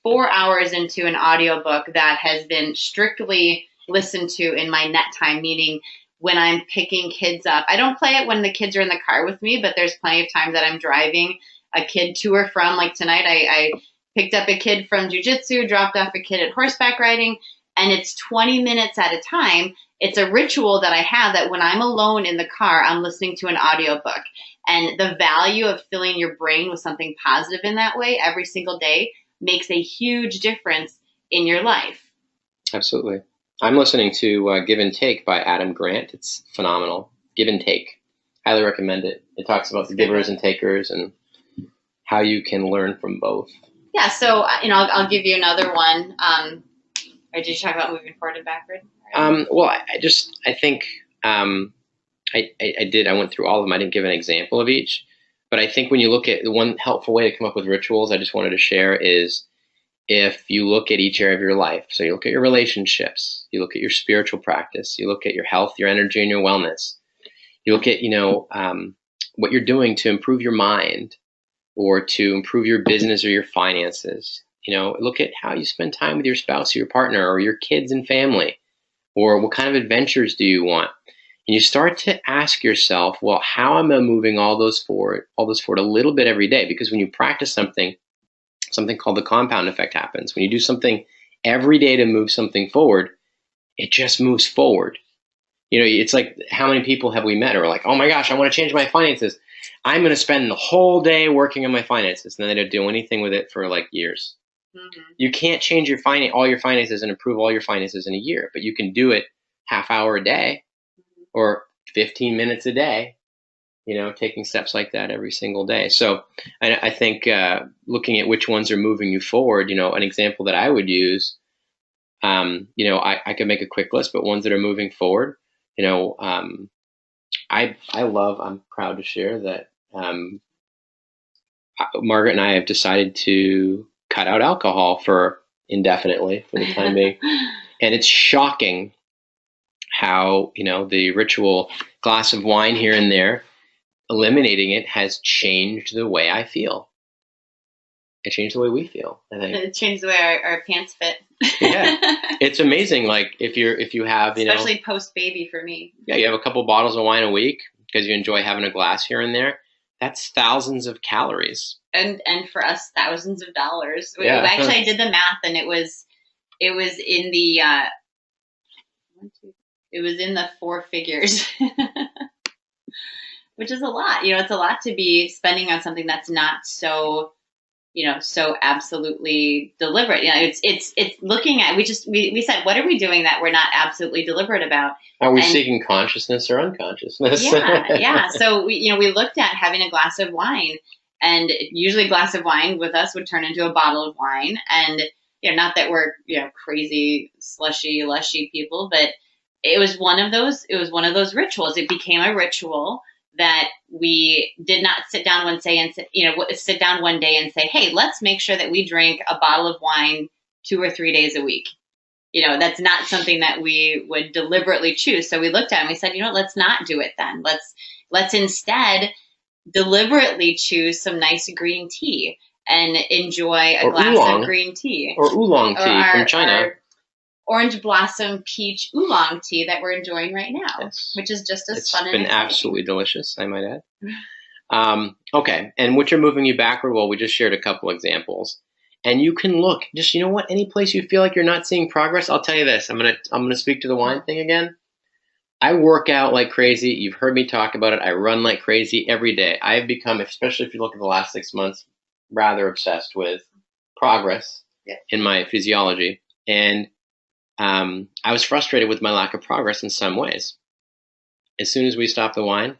4 hours into an audiobook that has been strictly listened to in my net time, meaning when I'm picking kids up. I don't play it when the kids are in the car with me, but there's plenty of times that I'm driving a kid to or from. Like tonight, I picked up a kid from jiu-jitsu, dropped off a kid at horseback riding, and it's 20 minutes at a time. It's a ritual that I have that when I'm alone in the car, I'm listening to an audiobook. And the value of filling your brain with something positive in that way every single day makes a huge difference in your life. Absolutely. I'm listening to Give and Take by Adam Grant. It's phenomenal. Give and Take. Highly recommend it. It talks about the givers and takers and how you can learn from both. Yeah, so I'll give you another one. Or did you talk about moving forward and backward? Well, I think I did. I went through all of them. I didn't give an example of each, but I think when you look at the one helpful way to come up with rituals, I just wanted to share is if you look at each area of your life. So you look at your relationships, you look at your spiritual practice, you look at your health, your energy, and your wellness. You look at what you're doing to improve your mind or to improve your business or your finances. Look at how you spend time with your spouse or your partner or your kids and family, or what kind of adventures do you want? And you start to ask yourself, well, how am I moving all those forward a little bit every day? Because when you practice something called the compound effect happens. When you do something every day to move something forward, it just moves forward. It's like, how many people have we met who are like, oh my gosh, I want to change my finances. I'm going to spend the whole day working on my finances. And then they don't do anything with it for like years. Mm-hmm. You can't change all your finances and improve all your finances in a year, but you can do it half hour a day or 15 minutes a day, taking steps like that every single day. So I think looking at which ones are moving you forward, an example that I would use, I could make a quick list, but ones that are moving forward, I'm proud to share that Margaret and I have decided to cut out alcohol indefinitely for the time being. And it's shocking how, the ritual glass of wine here and there, eliminating it has changed the way I feel. It changed the way we feel, I think. It changed the way our pants fit. Yeah. It's amazing. Like if you have, especially post baby for me. Yeah, you have a couple bottles of wine a week because you enjoy having a glass here and there. That's thousands of calories. And for us, thousands of dollars. Yeah. Actually, I did the math, and it was in the four figures, which is a lot. It's a lot to be spending on something that's not so, so absolutely deliberate. It's looking at, we said, what are we doing that we're not absolutely deliberate about? Are we seeking consciousness or unconsciousness? Yeah. So we looked at having a glass of wine, and usually a glass of wine with us would turn into a bottle of wine. And, not that we're, crazy, lushy people, but it was one of those rituals. It became a ritual that we did not sit down one day and say, hey, let's make sure that we drink a bottle of wine 2 or 3 days a week. That's not something that we would deliberately choose. So we looked at it and we said, let's not do it then. Let's instead deliberately choose some nice green tea and enjoy a glass of green tea. Or oolong tea from China. Our orange blossom peach oolong tea that we're enjoying right now, yes. Which is just as fun. It's been absolutely delicious, I might add. Okay, and what you're moving you backward, well, we just shared a couple examples. And you can look, just, any place you feel like you're not seeing progress, I'll tell you this. I'm gonna speak to the wine thing again. I work out like crazy. You've heard me talk about it. I run like crazy every day. I've become, especially if you look at the last 6 months, rather obsessed with progress in my physiology. And I was frustrated with my lack of progress in some ways. As soon as we stopped the wine,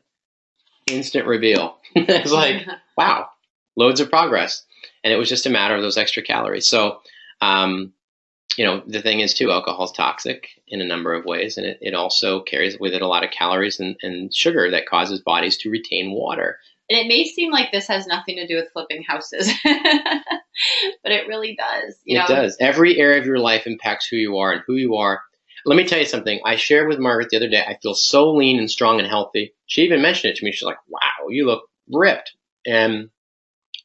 instant reveal. It's like, wow, loads of progress. And it was just a matter of those extra calories. So, the thing is too, alcohol is toxic in a number of ways. And it also carries with it a lot of calories and sugar that causes bodies to retain water. And it may seem like this has nothing to do with flipping houses, but it really does. It does. Every area of your life impacts who you are and who you are. Let me tell you something. I shared with Margaret the other day, I feel so lean and strong and healthy. She even mentioned it to me. She's like, wow, you look ripped. And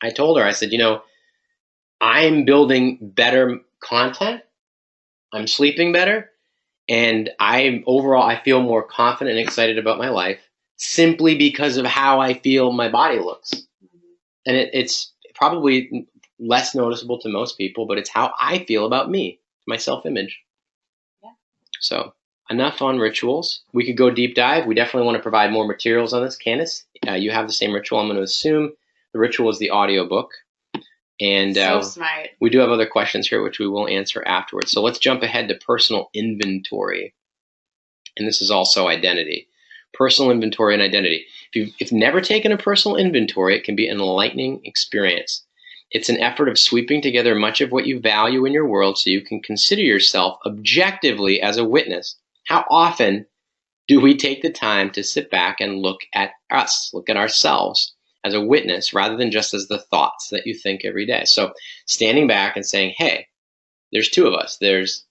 I told her, I said, I'm building better content. I'm sleeping better. And I feel more confident and excited about my life simply because of how I feel my body looks. And it's probably less noticeable to most people, but it's how I feel about me, my self-image. Yeah. So enough on rituals. We could go deep dive. We definitely want to provide more materials on this. Candace, you have the same ritual. I'm going to assume the ritual is the audiobook. And So smart. we do have other questions here, which we will answer afterwards. So let's jump ahead to personal inventory. And this is also identity. Personal inventory and identity. If you've never taken a personal inventory, it can be an enlightening experience. It's an effort of sweeping together much of what you value in your world so you can consider yourself objectively as a witness. How often do we take the time to sit back and look at us, look at ourselves as a witness rather than just as the thoughts that you think every day? So standing back and saying, hey, there's two of us. There's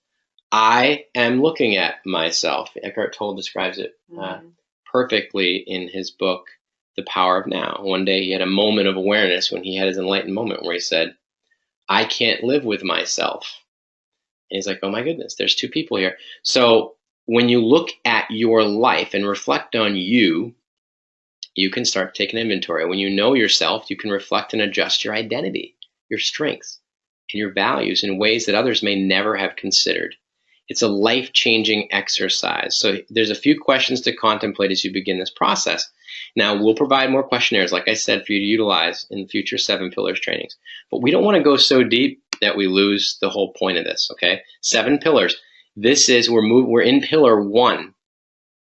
I am looking at myself. Eckhart Tolle describes it perfectly in his book, The Power of Now. One day he had a moment of awareness when he had his enlightened moment where he said, I can't live with myself. And he's like, oh my goodness, there's two people here. So when you look at your life and reflect on you, you can start taking inventory. When you know yourself, you can reflect and adjust your identity, your strengths, and your values in ways that others may never have considered. It's a life-changing exercise. So there's a few questions to contemplate as you begin this process. Now, we'll provide more questionnaires, like I said, for you to utilize in future 7 Pillars trainings. But we don't want to go so deep that we lose the whole point of this, okay? 7 pillars. This is, we're in pillar 1,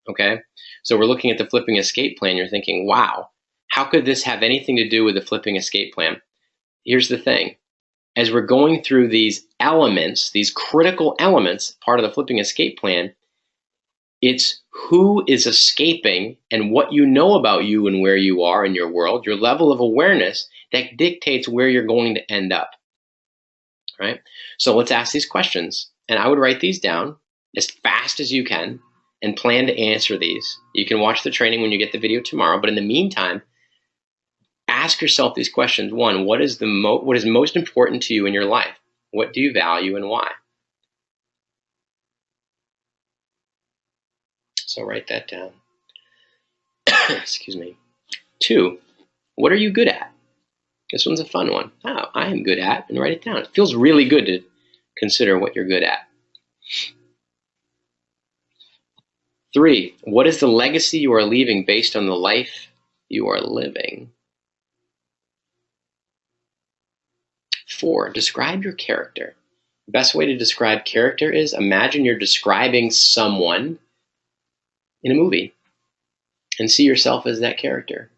okay? So we're looking at the flipping escape plan. You're thinking, wow, how could this have anything to do with the flipping escape plan? Here's the thing. As we're going through these elements, these critical elements, part of the flipping escape plan, it's who is escaping and what you know about you and where you are in your world, your level of awareness that dictates where you're going to end up, right? So let's ask these questions. And I would write these down as fast as you can and plan to answer these. You can watch the training when you get the video tomorrow, but in the meantime, ask yourself these questions. 1, what is most important to you in your life? What do you value and why? So write that down. Excuse me. 2, what are you good at? This one's a fun one. Oh, I am good at, and write it down. It feels really good to consider what you're good at. 3, what is the legacy you are leaving based on the life you are living? 4, describe your character. The best way to describe character is imagine you're describing someone in a movie and see yourself as that character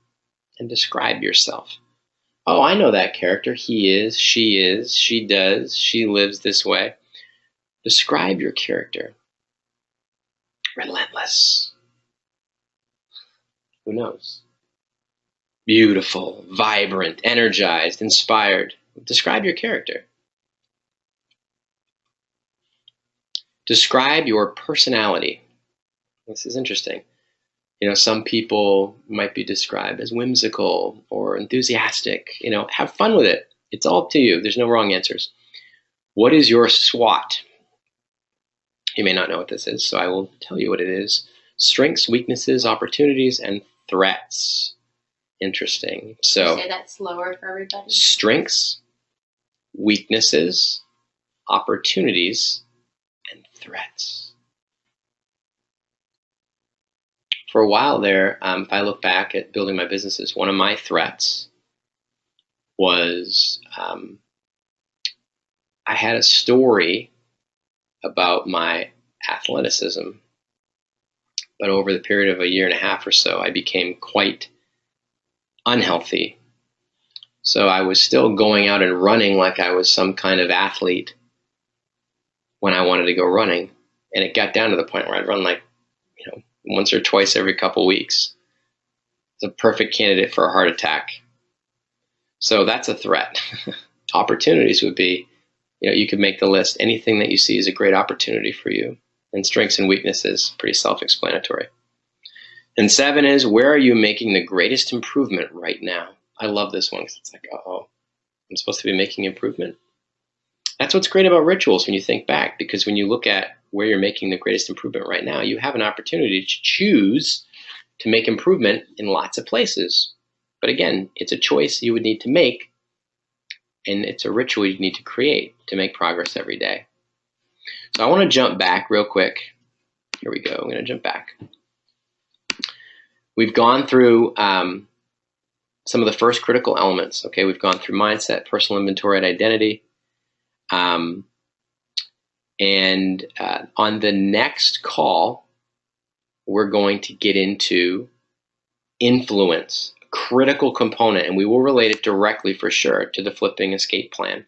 and describe yourself. Oh, I know that character. He is, she does, she lives this way. Describe your character. Relentless. Who knows? Beautiful, vibrant, energized, inspired. Describe your character. Describe your personality. This is interesting. You know, some people might be described as whimsical or enthusiastic. You know, have fun with it. It's all up to you. There's no wrong answers. What is your SWOT? You may not know what this is, so I will tell you what it is. Strengths, weaknesses, opportunities, and threats. Interesting. So say that slower for everybody. Strengths, weaknesses, opportunities, and threats. For a while there, if I look back at building my businesses, one of my threats was I had a story about my athleticism, but over the period of a year and a half or so, I became quite unhealthy. So I was still going out and running like I was some kind of athlete when I wanted to go running. And it got down to the point where I'd run like, once or twice every couple weeks. It's a perfect candidate for a heart attack. So that's a threat. Opportunities would be, you could make the list. Anything that you see is a great opportunity for you. And strengths and weaknesses, pretty self-explanatory. And 7 is, where are you making the greatest improvement right now? I love this one because it's like, uh-oh, I'm supposed to be making improvement? That's what's great about rituals when you think back, because when you look at where you're making the greatest improvement right now, you have an opportunity to choose to make improvement in lots of places. But again, it's a choice you would need to make, and it's a ritual you need to create to make progress every day. So I want to jump back real quick. Here we go. I'm going to jump back. We've gone through some of the first critical elements. Okay, we've gone through mindset, personal inventory, and identity. On the next call, we're going to get into influence, a critical component, and we will relate it directly for sure to the flipping escape plan.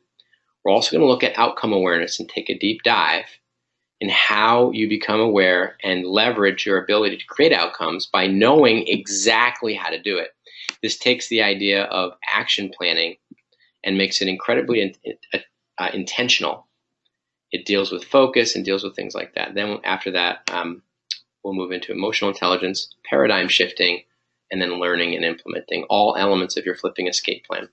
We're also going to look at outcome awareness and take a deep dive in how you become aware and leverage your ability to create outcomes by knowing exactly how to do it. This takes the idea of action planning and makes it incredibly intentional. It deals with focus and deals with things like that. Then after that, we'll move into emotional intelligence, paradigm shifting, and then learning and implementing all elements of your flipping escape plan.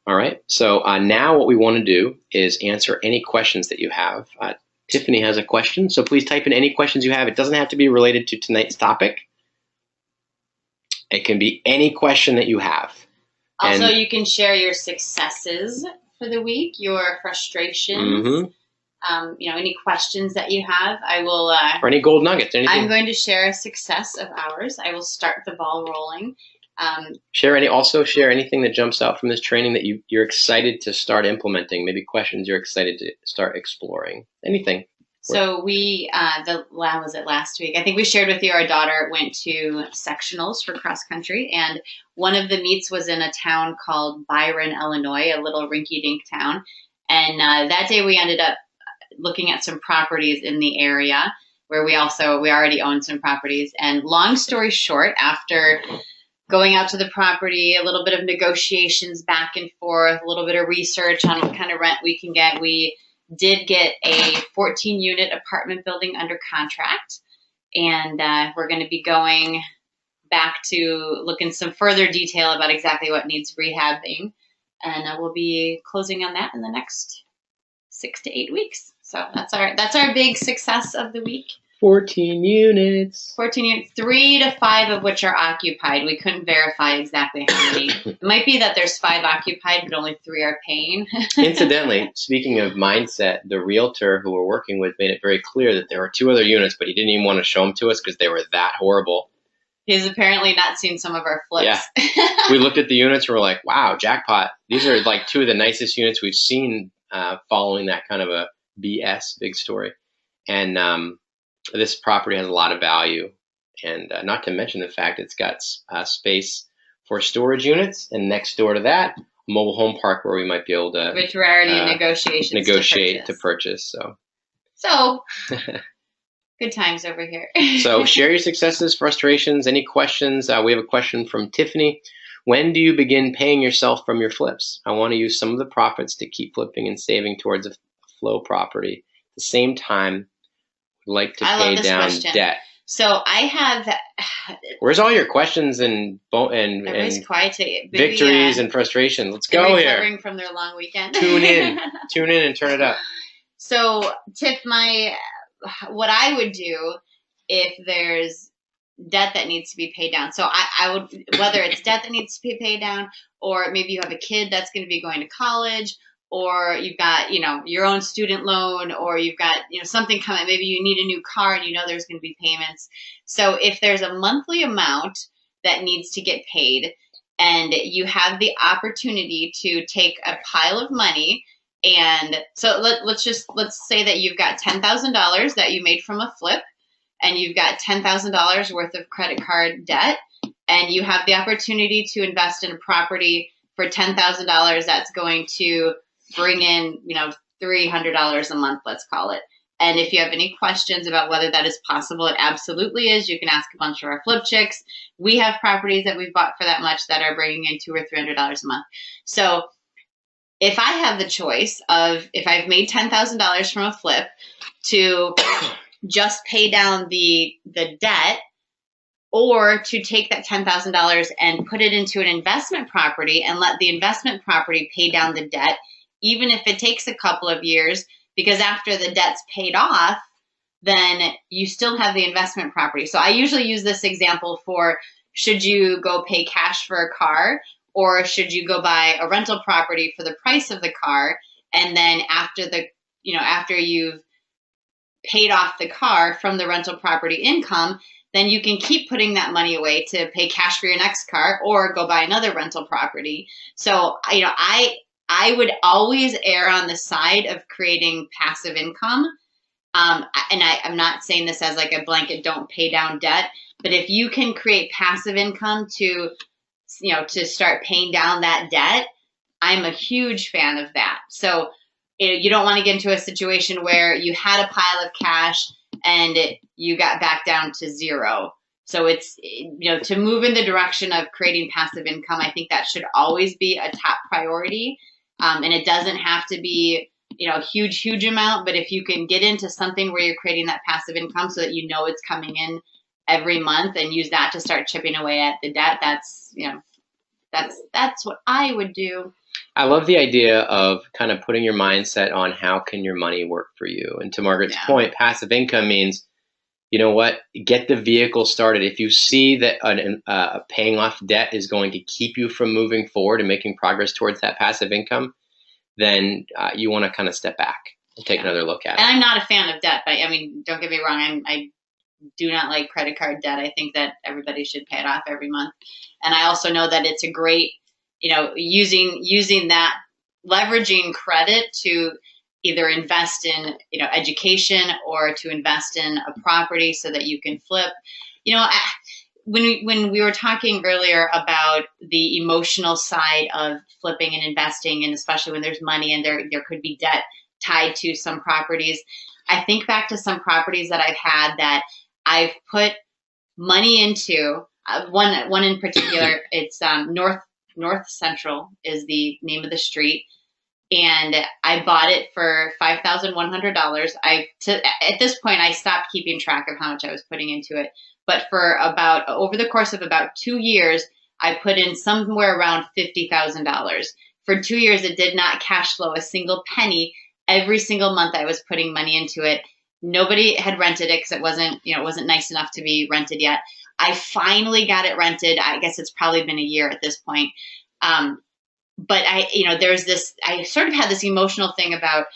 All right, so now what we want to do is answer any questions that you have. Tiffany has a question, so please type in any questions you have. It doesn't have to be related to tonight's topic. It can be any question that you have. Also, you can share your successes for the week, your frustrations, any questions that you have. I will. Or any gold nuggets, anything. I'm going to share a success of ours. I will start the ball rolling. Share anything that jumps out from this training that you're excited to start implementing. Maybe questions you're excited to start exploring. Anything. So we, was it last week? I think we shared with you our daughter went to sectionals for cross country, and one of the meets was in a town called Byron, Illinois, a little rinky-dink town. And that day we ended up looking at some properties in the area where we already own some properties. And long story short, after going out to the property, a little bit of negotiations back and forth, a little bit of research on what kind of rent we can get, we did get a 14-unit apartment building under contract. And we're going to be going back to look in some further detail about exactly what needs rehabbing. And we'll be closing on that in the next 6 to 8 weeks. So that's our big success of the week. 14 units. 14 units, 3 to 5 of which are occupied. We couldn't verify exactly how many. It might be that there's 5 occupied, but only 3 are paying. Incidentally, speaking of mindset, the realtor who we're working with made it very clear that there were 2 other units, but he didn't even want to show them to us because they were that horrible. He's apparently not seen some of our flips. Yeah. We looked at the units and we're like, wow, jackpot. These are like 2 of the nicest units we've seen following that kind of a BS big story. And this property has a lot of value, and not to mention the fact it's got space for storage units, and next door to that, a mobile home park where we might be able to, which we're already in negotiate to purchase. So good times over here. So share your successes, frustrations, any questions. We have a question from Tiffany. When do you begin paying yourself from your flips? I want to use some of the profits to keep flipping and saving towards a flow property. At the same time, like to pay down debt. So I have. Where's all your questions and quiet today. Victories and frustrations? Let's go here. Recovering from their long weekend. Tune in and turn it up. So Tiff, what I would do if there's debt that needs to be paid down. So I would, whether it's debt that needs to be paid down, or maybe you have a kid that's going to be going to college, or you've got, your own student loan, or you've got, something coming, maybe you need a new car and there's going to be payments. So if there's a monthly amount that needs to get paid and you have the opportunity to take a pile of money, and so let's say that you've got $10,000 that you made from a flip, and you've got $10,000 worth of credit card debt, and you have the opportunity to invest in a property for $10,000 that's going to bring in, $300 a month, let's call it. And if you have any questions about whether that is possible, it absolutely is. You can ask a bunch of our FlipChicks. We have properties that we've bought for that much that are bringing in $200 or $300 a month. So if I have the choice of, if I've made $10,000 from a flip, to just pay down the debt, or to take that $10,000 and put it into an investment property and let the investment property pay down the debt, even if it takes a couple of years, because after the debt's paid off, then you still have the investment property. So I usually use this example for, should you go pay cash for a car, or should you go buy a rental property for the price of the car? And then after you've paid off the car from the rental property income, then you can keep putting that money away to pay cash for your next car or go buy another rental property. So, I would always err on the side of creating passive income. And I'm not saying this as like a blanket, don't pay down debt, but if you can create passive income to start paying down that debt, I'm a huge fan of that. So you don't want to get into a situation where you had a pile of cash and you got back down to zero. So it's, to move in the direction of creating passive income, I think that should always be a top priority. And it doesn't have to be, a huge amount, but if you can get into something where you're creating that passive income so that it's coming in every month and use that to start chipping away at the debt, that's what I would do. I love the idea of kind of putting your mindset on how can your money work for you. And to Margaret's point, passive income means, get the vehicle started. If you see that paying off debt is going to keep you from moving forward and making progress towards that passive income, then you want to kind of step back and take another look at it. And I'm not a fan of debt, but don't get me wrong. I do not like credit card debt. I think that everybody should pay it off every month. And I also know that it's a great, using that, leveraging credit to either invest in, education or to invest in a property so that you can flip. When we were talking earlier about the emotional side of flipping and investing, and especially when there's money and there could be debt tied to some properties, I think back to some properties that I've had that I've put money into. One in particular, it's North Central is the name of the street, and I bought it for $5,100. At this point, I stopped keeping track of how much I was putting into it. But over the course of about 2 years, I put in somewhere around $50,000. For 2 years, it did not cash flow a single penny. Every single month, I was putting money into it. Nobody had rented it because it wasn't nice enough to be rented yet. I finally got it rented. I guess it's probably been a year at this point. But I sort of had this emotional thing about,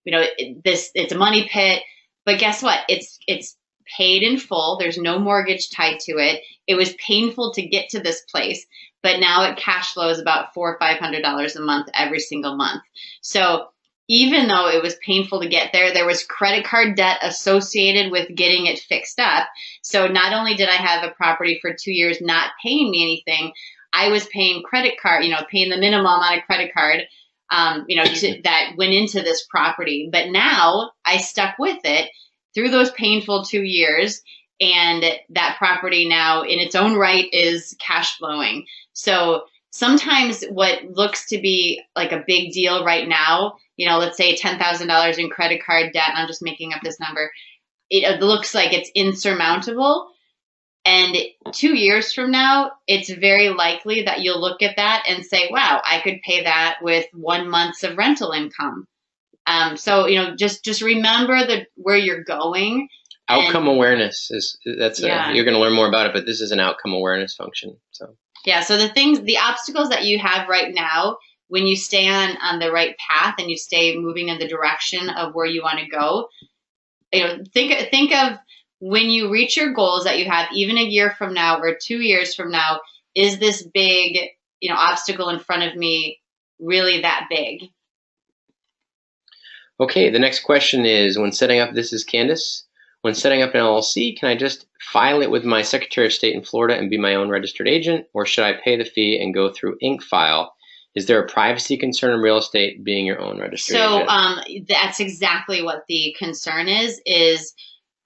it's a money pit, but guess what? It's paid in full. There's no mortgage tied to it. It was painful to get to this place, but now it cash flows about $400 or $500 a month every single month. So even though it was painful to get there, there was credit card debt associated with getting it fixed up. So not only did I have a property for 2 years not paying me anything, I was paying credit card, paying the minimum on a credit card, that went into this property. But now I stuck with it through those painful 2 years, and that property now in its own right is cash flowing. So sometimes what looks to be like a big deal right now, let's say $10,000 in credit card debt, and I'm just making up this number, it looks like it's insurmountable. And 2 years from now, it's very likely that you'll look at that and say, wow, I could pay that with 1 month of rental income. So, just remember where you're going. Outcome awareness you're going to learn more about it, but this is an outcome awareness function. So the obstacles that you have right now, when you stay on the right path and you stay moving in the direction of where you want to go, think of when you reach your goals that you have, even a year from now or 2 years from now, is this big, obstacle in front of me really that big? Okay, the next question is, this is Candace. When setting up an LLC, can I just file it with my Secretary of State in Florida and be my own registered agent, or should I pay the fee and go through InkFile? Is there a privacy concern in real estate being your own registered agent? So that's exactly what the concern is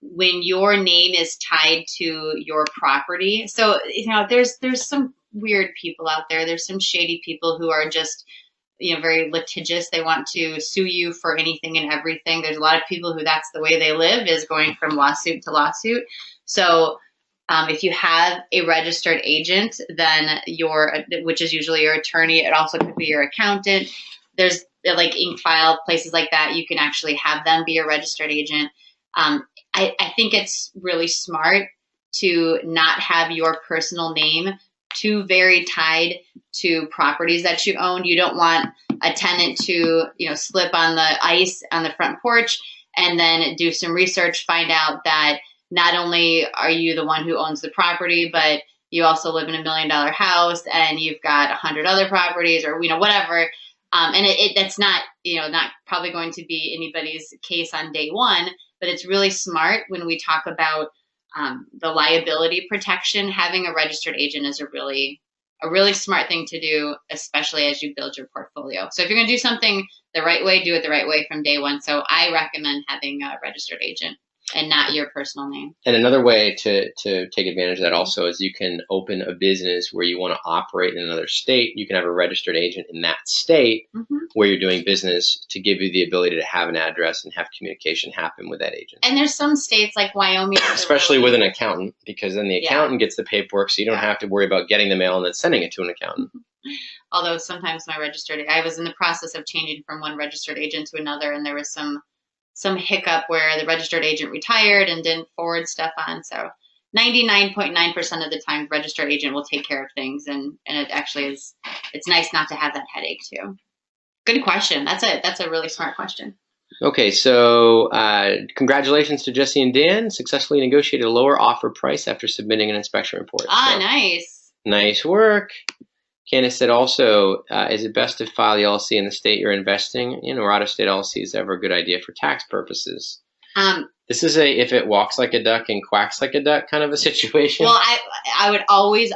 when your name is tied to your property. So, there's some weird people out there. There's some shady people who are just, very litigious. They want to sue you for anything and everything. There's a lot of people who that's the way they live, is going from lawsuit to lawsuit. So if you have a registered agent, then which is usually your attorney, it also could be your accountant. There's like InkFile, places like that. You can actually have them be your registered agent. I think it's really smart to not have your personal name too very tied to properties that you own. You don't want a tenant to, slip on the ice on the front porch and then do some research, find out that not only are you the one who owns the property, but you also live in $1 million house and you've got 100 other properties or, whatever. And that's not, not probably going to be anybody's case on day one, but it's really smart when we talk about the liability protection. Having a registered agent is a really smart thing to do, especially as you build your portfolio. So if you're going to do something the right way, do it the right way from day one. So I recommend having a registered agent and not your personal name. And another way to take advantage of that also is you can open a business where you want to operate in another state. You can have a registered agent in that state where you're doing business to give you the ability to have an address and have communication happen with that agent. And there's some states like Wyoming. Especially with an accountant, because then the accountant gets the paperwork, so you don't have to worry about getting the mail and then sending it to an accountant. Although sometimes I was in the process of changing from one registered agent to another, and there was some hiccup where the registered agent retired and didn't forward stuff on. So 99.9% of the time, the registered agent will take care of things. And it actually is, it's nice not to have that headache too. Good question. That's a really smart question. Okay, so congratulations to Jesse and Dan. Successfully negotiated a lower offer price after submitting an inspection report. So, nice. Nice work. Candace said also, is it best to file the LLC in the state you're investing in, or out-of-state LLC is ever a good idea for tax purposes? This is a if it walks like a duck and quacks like a duck kind of a situation. Well, I would always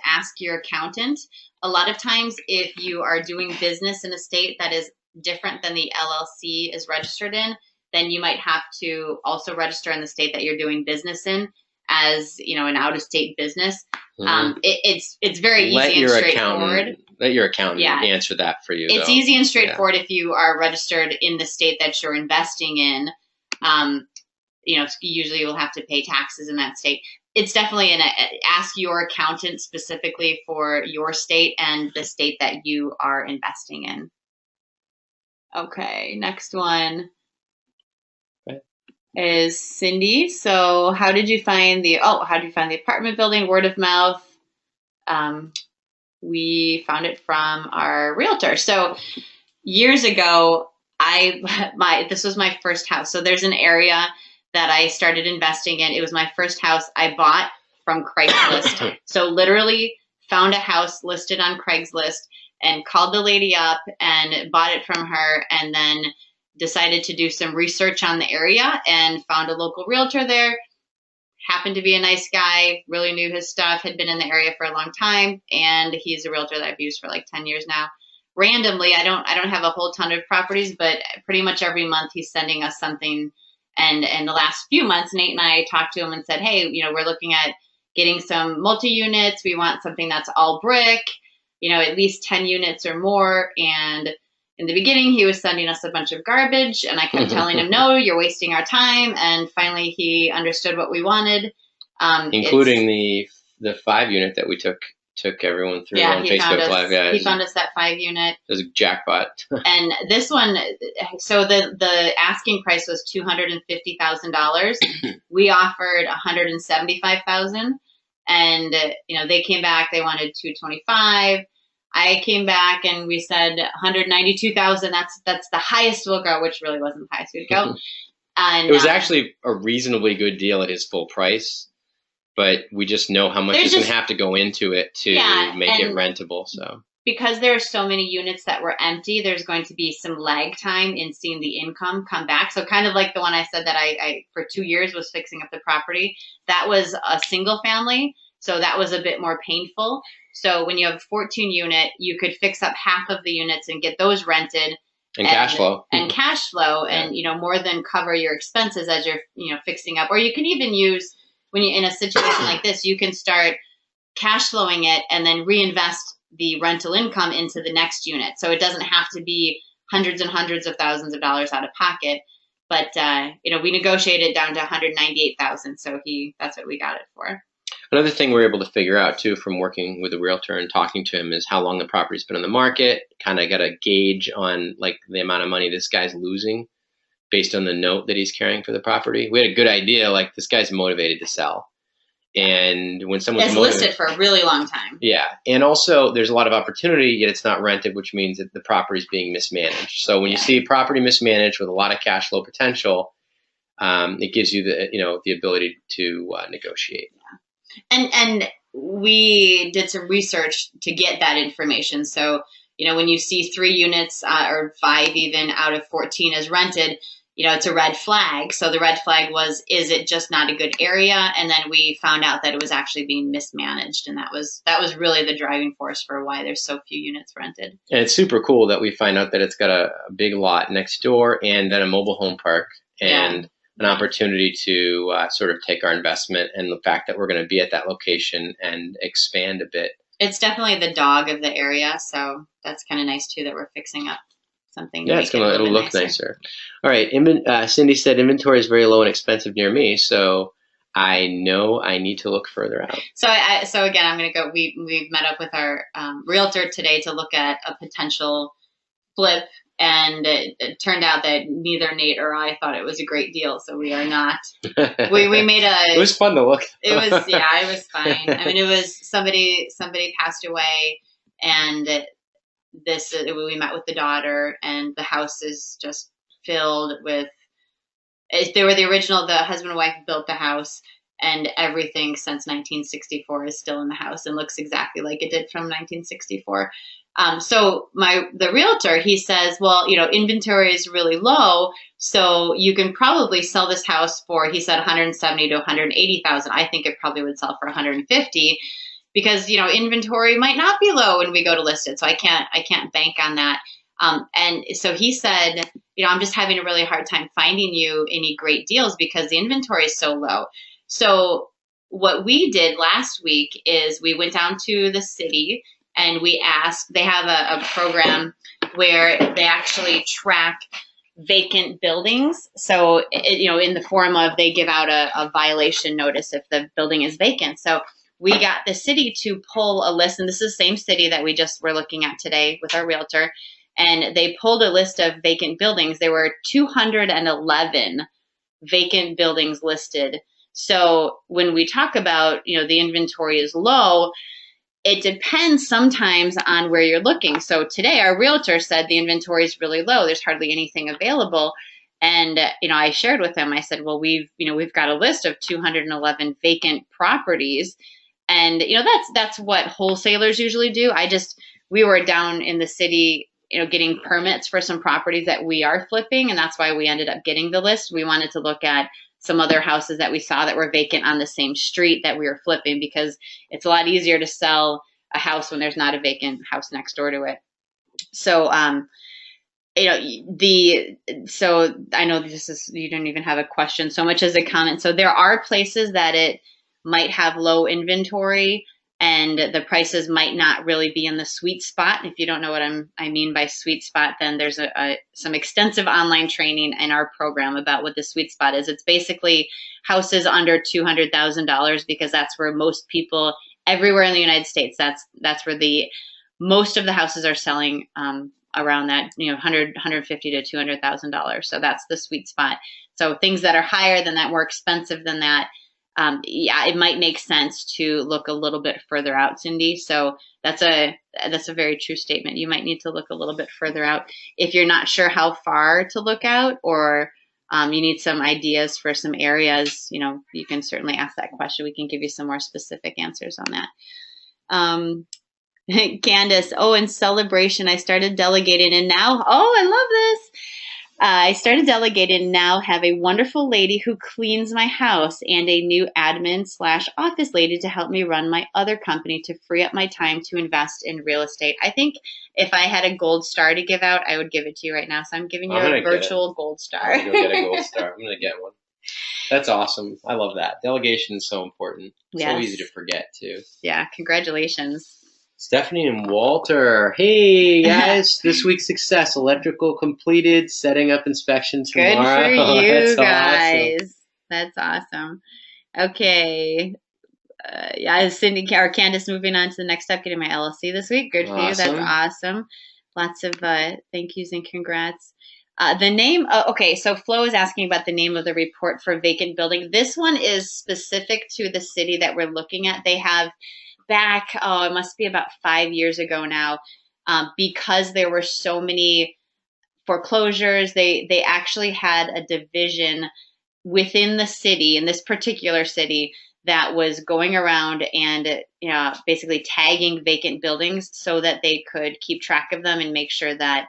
ask your accountant. A lot of times if you are doing business in a state that is different than the LLC is registered in, then you might have to also register in the state that you're doing business in as, an out-of-state business. It's very easy and straightforward. Let your accountant answer that for you. It's easy and straightforward if you are registered in the state that you're investing in. Usually you'll have to pay taxes in that state. It's definitely ask your accountant specifically for your state and the state that you are investing in. Okay, next one is Cindy. So how did you find the apartment building? Word of mouth. We found it from our realtor. So years ago, this was my first house. So there's an area that I started investing in. It was my first house I bought from Craigslist. So literally found a house listed on Craigslist and called the lady up and bought it from her, and then decided to do some research on the area and found a local realtor there. Happened to be a nice guy, really knew his stuff, had been in the area for a long time, and he's a realtor that I've used for like 10 years now. Randomly, I don't have a whole ton of properties, but pretty much every month he's sending us something. And in the last few months, Nate and I talked to him and said, hey, we're looking at getting some multi-units. We want something that's all brick, at least 10 units or more. And in the beginning, he was sending us a bunch of garbage, and I kept telling him, no, you're wasting our time. And finally, he understood what we wanted. Including the 5-unit that we took everyone through on Facebook Live, guys. He found us that 5-unit. It was a jackpot. And this one, so the asking price was $250,000. We offered $175,000, and they came back. They wanted $225,000. I came back and we said $192,000. That's the highest we'll go, which really wasn't the highest we'd go. And it was actually a reasonably good deal at his full price, but we just know how much is going to have to go into it to make it rentable. So because there are so many units that were empty, there's going to be some lag time in seeing the income come back. So kind of like the one I said that I for 2 years was fixing up the property. That was a single family, so that was a bit more painful. So when you have a 14 unit, you could fix up half of the units and get those rented. And cash flow. And cash flow, and more than cover your expenses as you're fixing up. Or you can even use, when you're in a situation like this, you can start cash flowing it and then reinvest the rental income into the next unit. So it doesn't have to be hundreds and hundreds of thousands of dollars out of pocket. But we negotiated down to $198,000. So that's what we got it for. Another thing we were able to figure out too from working with a realtor and talking to him is how long the property's been on the market. Kind of got a gauge on like the amount of money this guy's losing based on the note that he's carrying for the property. We had a good idea, like this guy's motivated to sell. And when someone's listed for a really long time. Yeah. And also there's a lot of opportunity, yet it's not rented, which means that the property is being mismanaged. So when you see property mismanaged with a lot of cash flow potential, it gives you the ability to negotiate. And we did some research to get that information. So, when you see 3 units or 5 even out of 14 as rented, it's a red flag. So the red flag was, is it just not a good area? And then we found out that it was actually being mismanaged. And that was really the driving force for why there's so few units rented. And it's super cool that we find out that it's got a big lot next door and then a mobile home park and an opportunity to sort of take our investment and the fact that we're going to be at that location and expand a bit. It's definitely the dog of the area. So that's kind of nice too, that we're fixing up something. Yeah, it'll look nicer. All right. Cindy said inventory is very low and expensive near me. So I know I need to look further out. So again, I'm going to go, we've met up with our realtor today to look at a potential flip. And it turned out that neither Nate or I thought it was a great deal. So we are not, we made it was fun to look. It was fine. I mean, it was somebody passed away and we met with the daughter and the house is just filled with, they were the husband and wife built the house and everything since 1964 is still in the house and looks exactly like it did from 1964. So the realtor, he says, well, inventory is really low, so you can probably sell this house for, he said, 170 to 180,000. I think it probably would sell for 150 because, inventory might not be low when we go to list it. So I can't bank on that. And so he said, I'm just having a really hard time finding you any great deals because the inventory is so low. So what we did last week is we went down to the city and we asked, they have a program where they actually track vacant buildings. So, in the form of, they give out a violation notice if the building is vacant. So we got the city to pull a list, and this is the same city that we just were looking at today with our realtor. And they pulled a list of vacant buildings. There were 211 vacant buildings listed. So when we talk about, the inventory is low, it depends sometimes on where you're looking. So today our realtor said the inventory is really low. There's hardly anything available. And, I shared with him, I said, well, we've got a list of 211 vacant properties. And, that's what wholesalers usually do. We were down in the city, getting permits for some properties that we are flipping. And that's why we ended up getting the list. We wanted to look at some other houses that we saw that were vacant on the same street that we were flipping, because it's a lot easier to sell a house when there's not a vacant house next door to it. So, so I know you don't even have a question so much as a comment. So there are places that it might have low inventory and the prices might not really be in the sweet spot. If you don't know what I mean by sweet spot, then there's some extensive online training in our program about what the sweet spot is. It's basically houses under $200,000 because that's where most people everywhere in the United States, that's where most of the houses are selling around that, $150,000 to $200,000. So that's the sweet spot. So things that are higher than that, more expensive than that, it might make sense to look a little bit further out, Cindy. So that's a very true statement. You might need to look a little bit further out if you're not sure how far to look out, or you need some ideas for some areas. You can certainly ask that question. We can give you some more specific answers on that. Candace, in celebration, I started delegating, and now, I love this. I started delegating, now have a wonderful lady who cleans my house and a new admin/office lady to help me run my other company to free up my time to invest in real estate. I think if I had a gold star to give out, I would give it to you right now. So I'm giving you a virtual gold star. I'm going to get a gold star. I'm going to get one. That's awesome. I love that. Delegation is so important. It's so easy to forget, too. Yeah, congratulations. Stephanie and Walter. Hey, guys. This week's success. Electrical completed. Setting up inspection tomorrow. Good for you guys. Awesome. That's awesome. Okay. Cindy or Candace moving on to the next step, getting my LLC this week. Good for you. That's awesome. Lots of thank yous and congrats. The name, so Flo is asking about the name of the report for vacant building. This one is specific to the city that we're looking at. They have back, it must be about 5 years ago now, because there were so many foreclosures, they actually had a division within the city, in this particular city, that was going around and basically tagging vacant buildings so that they could keep track of them and make sure that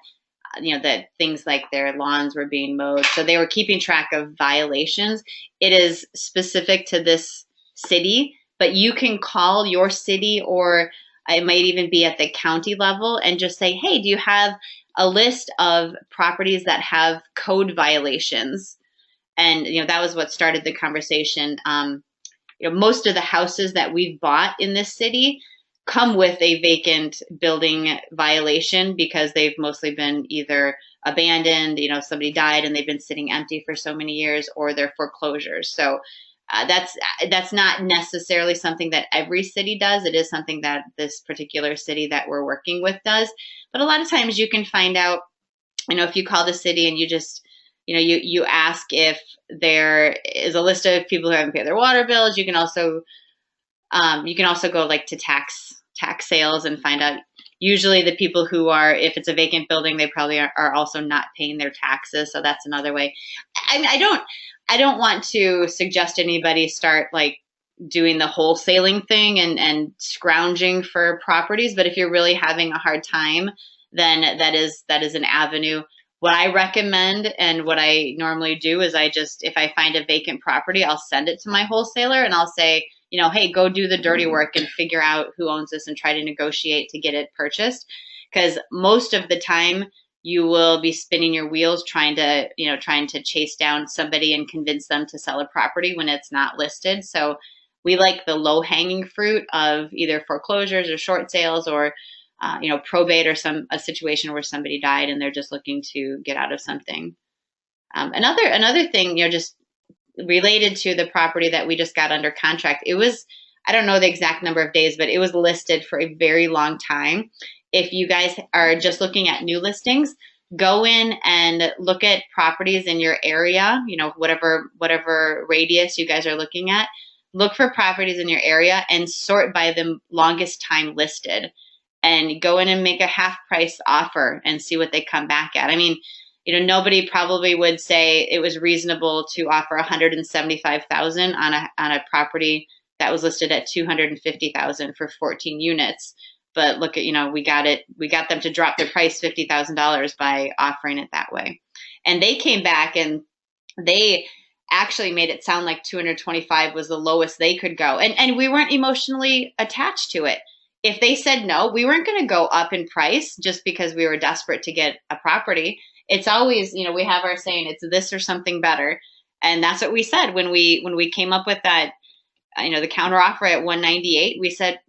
that things like their lawns were being mowed. So they were keeping track of violations. It is specific to this city, but you can call your city, or it might even be at the county level, and just say, hey, do you have a list of properties that have code violations? And that was what started the conversation. Most of the houses that we've bought in this city come with a vacant building violation because they've mostly been either abandoned, somebody died and they've been sitting empty for so many years, or they're foreclosures. So that's not necessarily something that every city does. It is something that this particular city that we're working with does. But a lot of times you can find out, if you call the city and you just you ask if there is a list of people who haven't paid their water bills. You can also go like to tax sales and find out. Usually the people who are, if it's a vacant building, they probably are also not paying their taxes. So that's another way. I don't want to suggest anybody start like doing the wholesaling thing and scrounging for properties. But if you're really having a hard time, then that is an avenue. What I recommend and what I normally do is if I find a vacant property, I'll send it to my wholesaler and I'll say, hey, go do the dirty work and figure out who owns this and try to negotiate to get it purchased. Because most of the time you will be spinning your wheels trying to chase down somebody and convince them to sell a property when it's not listed. So we like the low hanging fruit of either foreclosures or short sales or probate, or a situation where somebody died and they're just looking to get out of something. Another thing, just related to the property that we just got under contract, it was, I don't know the exact number of days, but it was listed for a very long time. If you guys are just looking at new listings, go in and look at properties in your area, whatever radius you guys are looking at. Look for properties in your area and sort by the longest time listed. And go in and make a half price offer and see what they come back at. I mean, nobody probably would say it was reasonable to offer $175,000 on a property that was listed at $250,000 for 14 units. But look at, we got them to drop their price $50,000 by offering it that way. And they came back and they actually made it sound like 225 was the lowest they could go. And we weren't emotionally attached to it. If they said no, we weren't going to go up in price just because we were desperate to get a property. It's always, we have our saying, it's this or something better. And that's what we said when we came up with that, the counter offer at 198, we said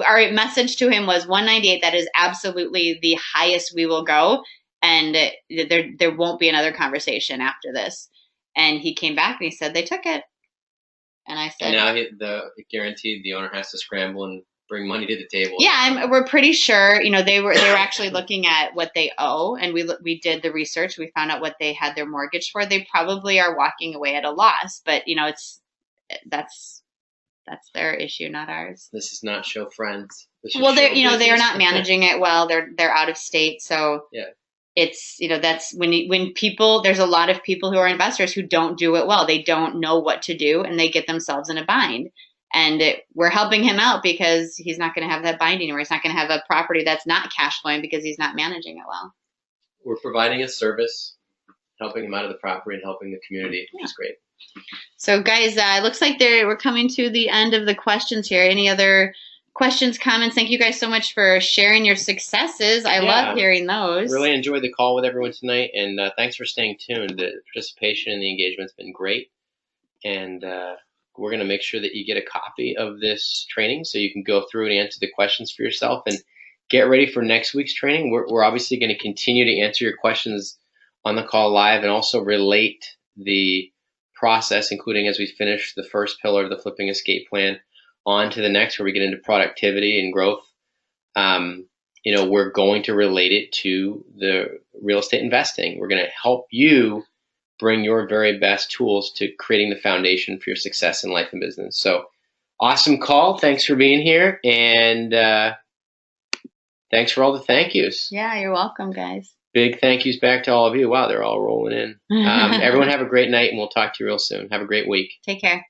our message to him was 198. That is absolutely the highest we will go. And there won't be another conversation after this. And he came back and he said they took it. And I said, and now guaranteed the owner has to scramble and bring money to the table. Yeah, we're pretty sure. They were actually looking at what they owe, and we did the research. We found out what they had their mortgage for. They probably are walking away at a loss, but that's their issue, not ours. This is not show friends. Well, they're not managing it well. They're out of state, so yeah. It's that's when people, there's a lot of people who are investors who don't do it well. They don't know what to do, and they get themselves in a bind. And we're helping him out because he's not going to have that bind anymore. He's not going to have a property that's not cash flowing because he's not managing it well. We're providing a service, helping him out of the property and helping the community, which is great. So guys, it looks like we're coming to the end of the questions here. Any other questions, comments? Thank you guys so much for sharing your successes. I love hearing those. Really enjoyed the call with everyone tonight, and thanks for staying tuned. The participation and the engagement's been great. And we're going to make sure that you get a copy of this training so you can go through and answer the questions for yourself and get ready for next week's training. We're obviously going to continue to answer your questions on the call live and also relate the process, including as we finish the first pillar of the Flipping Escape Plan, on to the next where we get into productivity and growth. We're going to relate it to the real estate investing. We're going to help you bring your very best tools to creating the foundation for your success in life and business. So awesome call. Thanks for being here. And thanks for all the thank yous. Yeah, you're welcome, guys. big thank yous back to all of you. Wow, they're all rolling in. Everyone have a great night, and we'll talk to you real soon. Have a great week. Take care.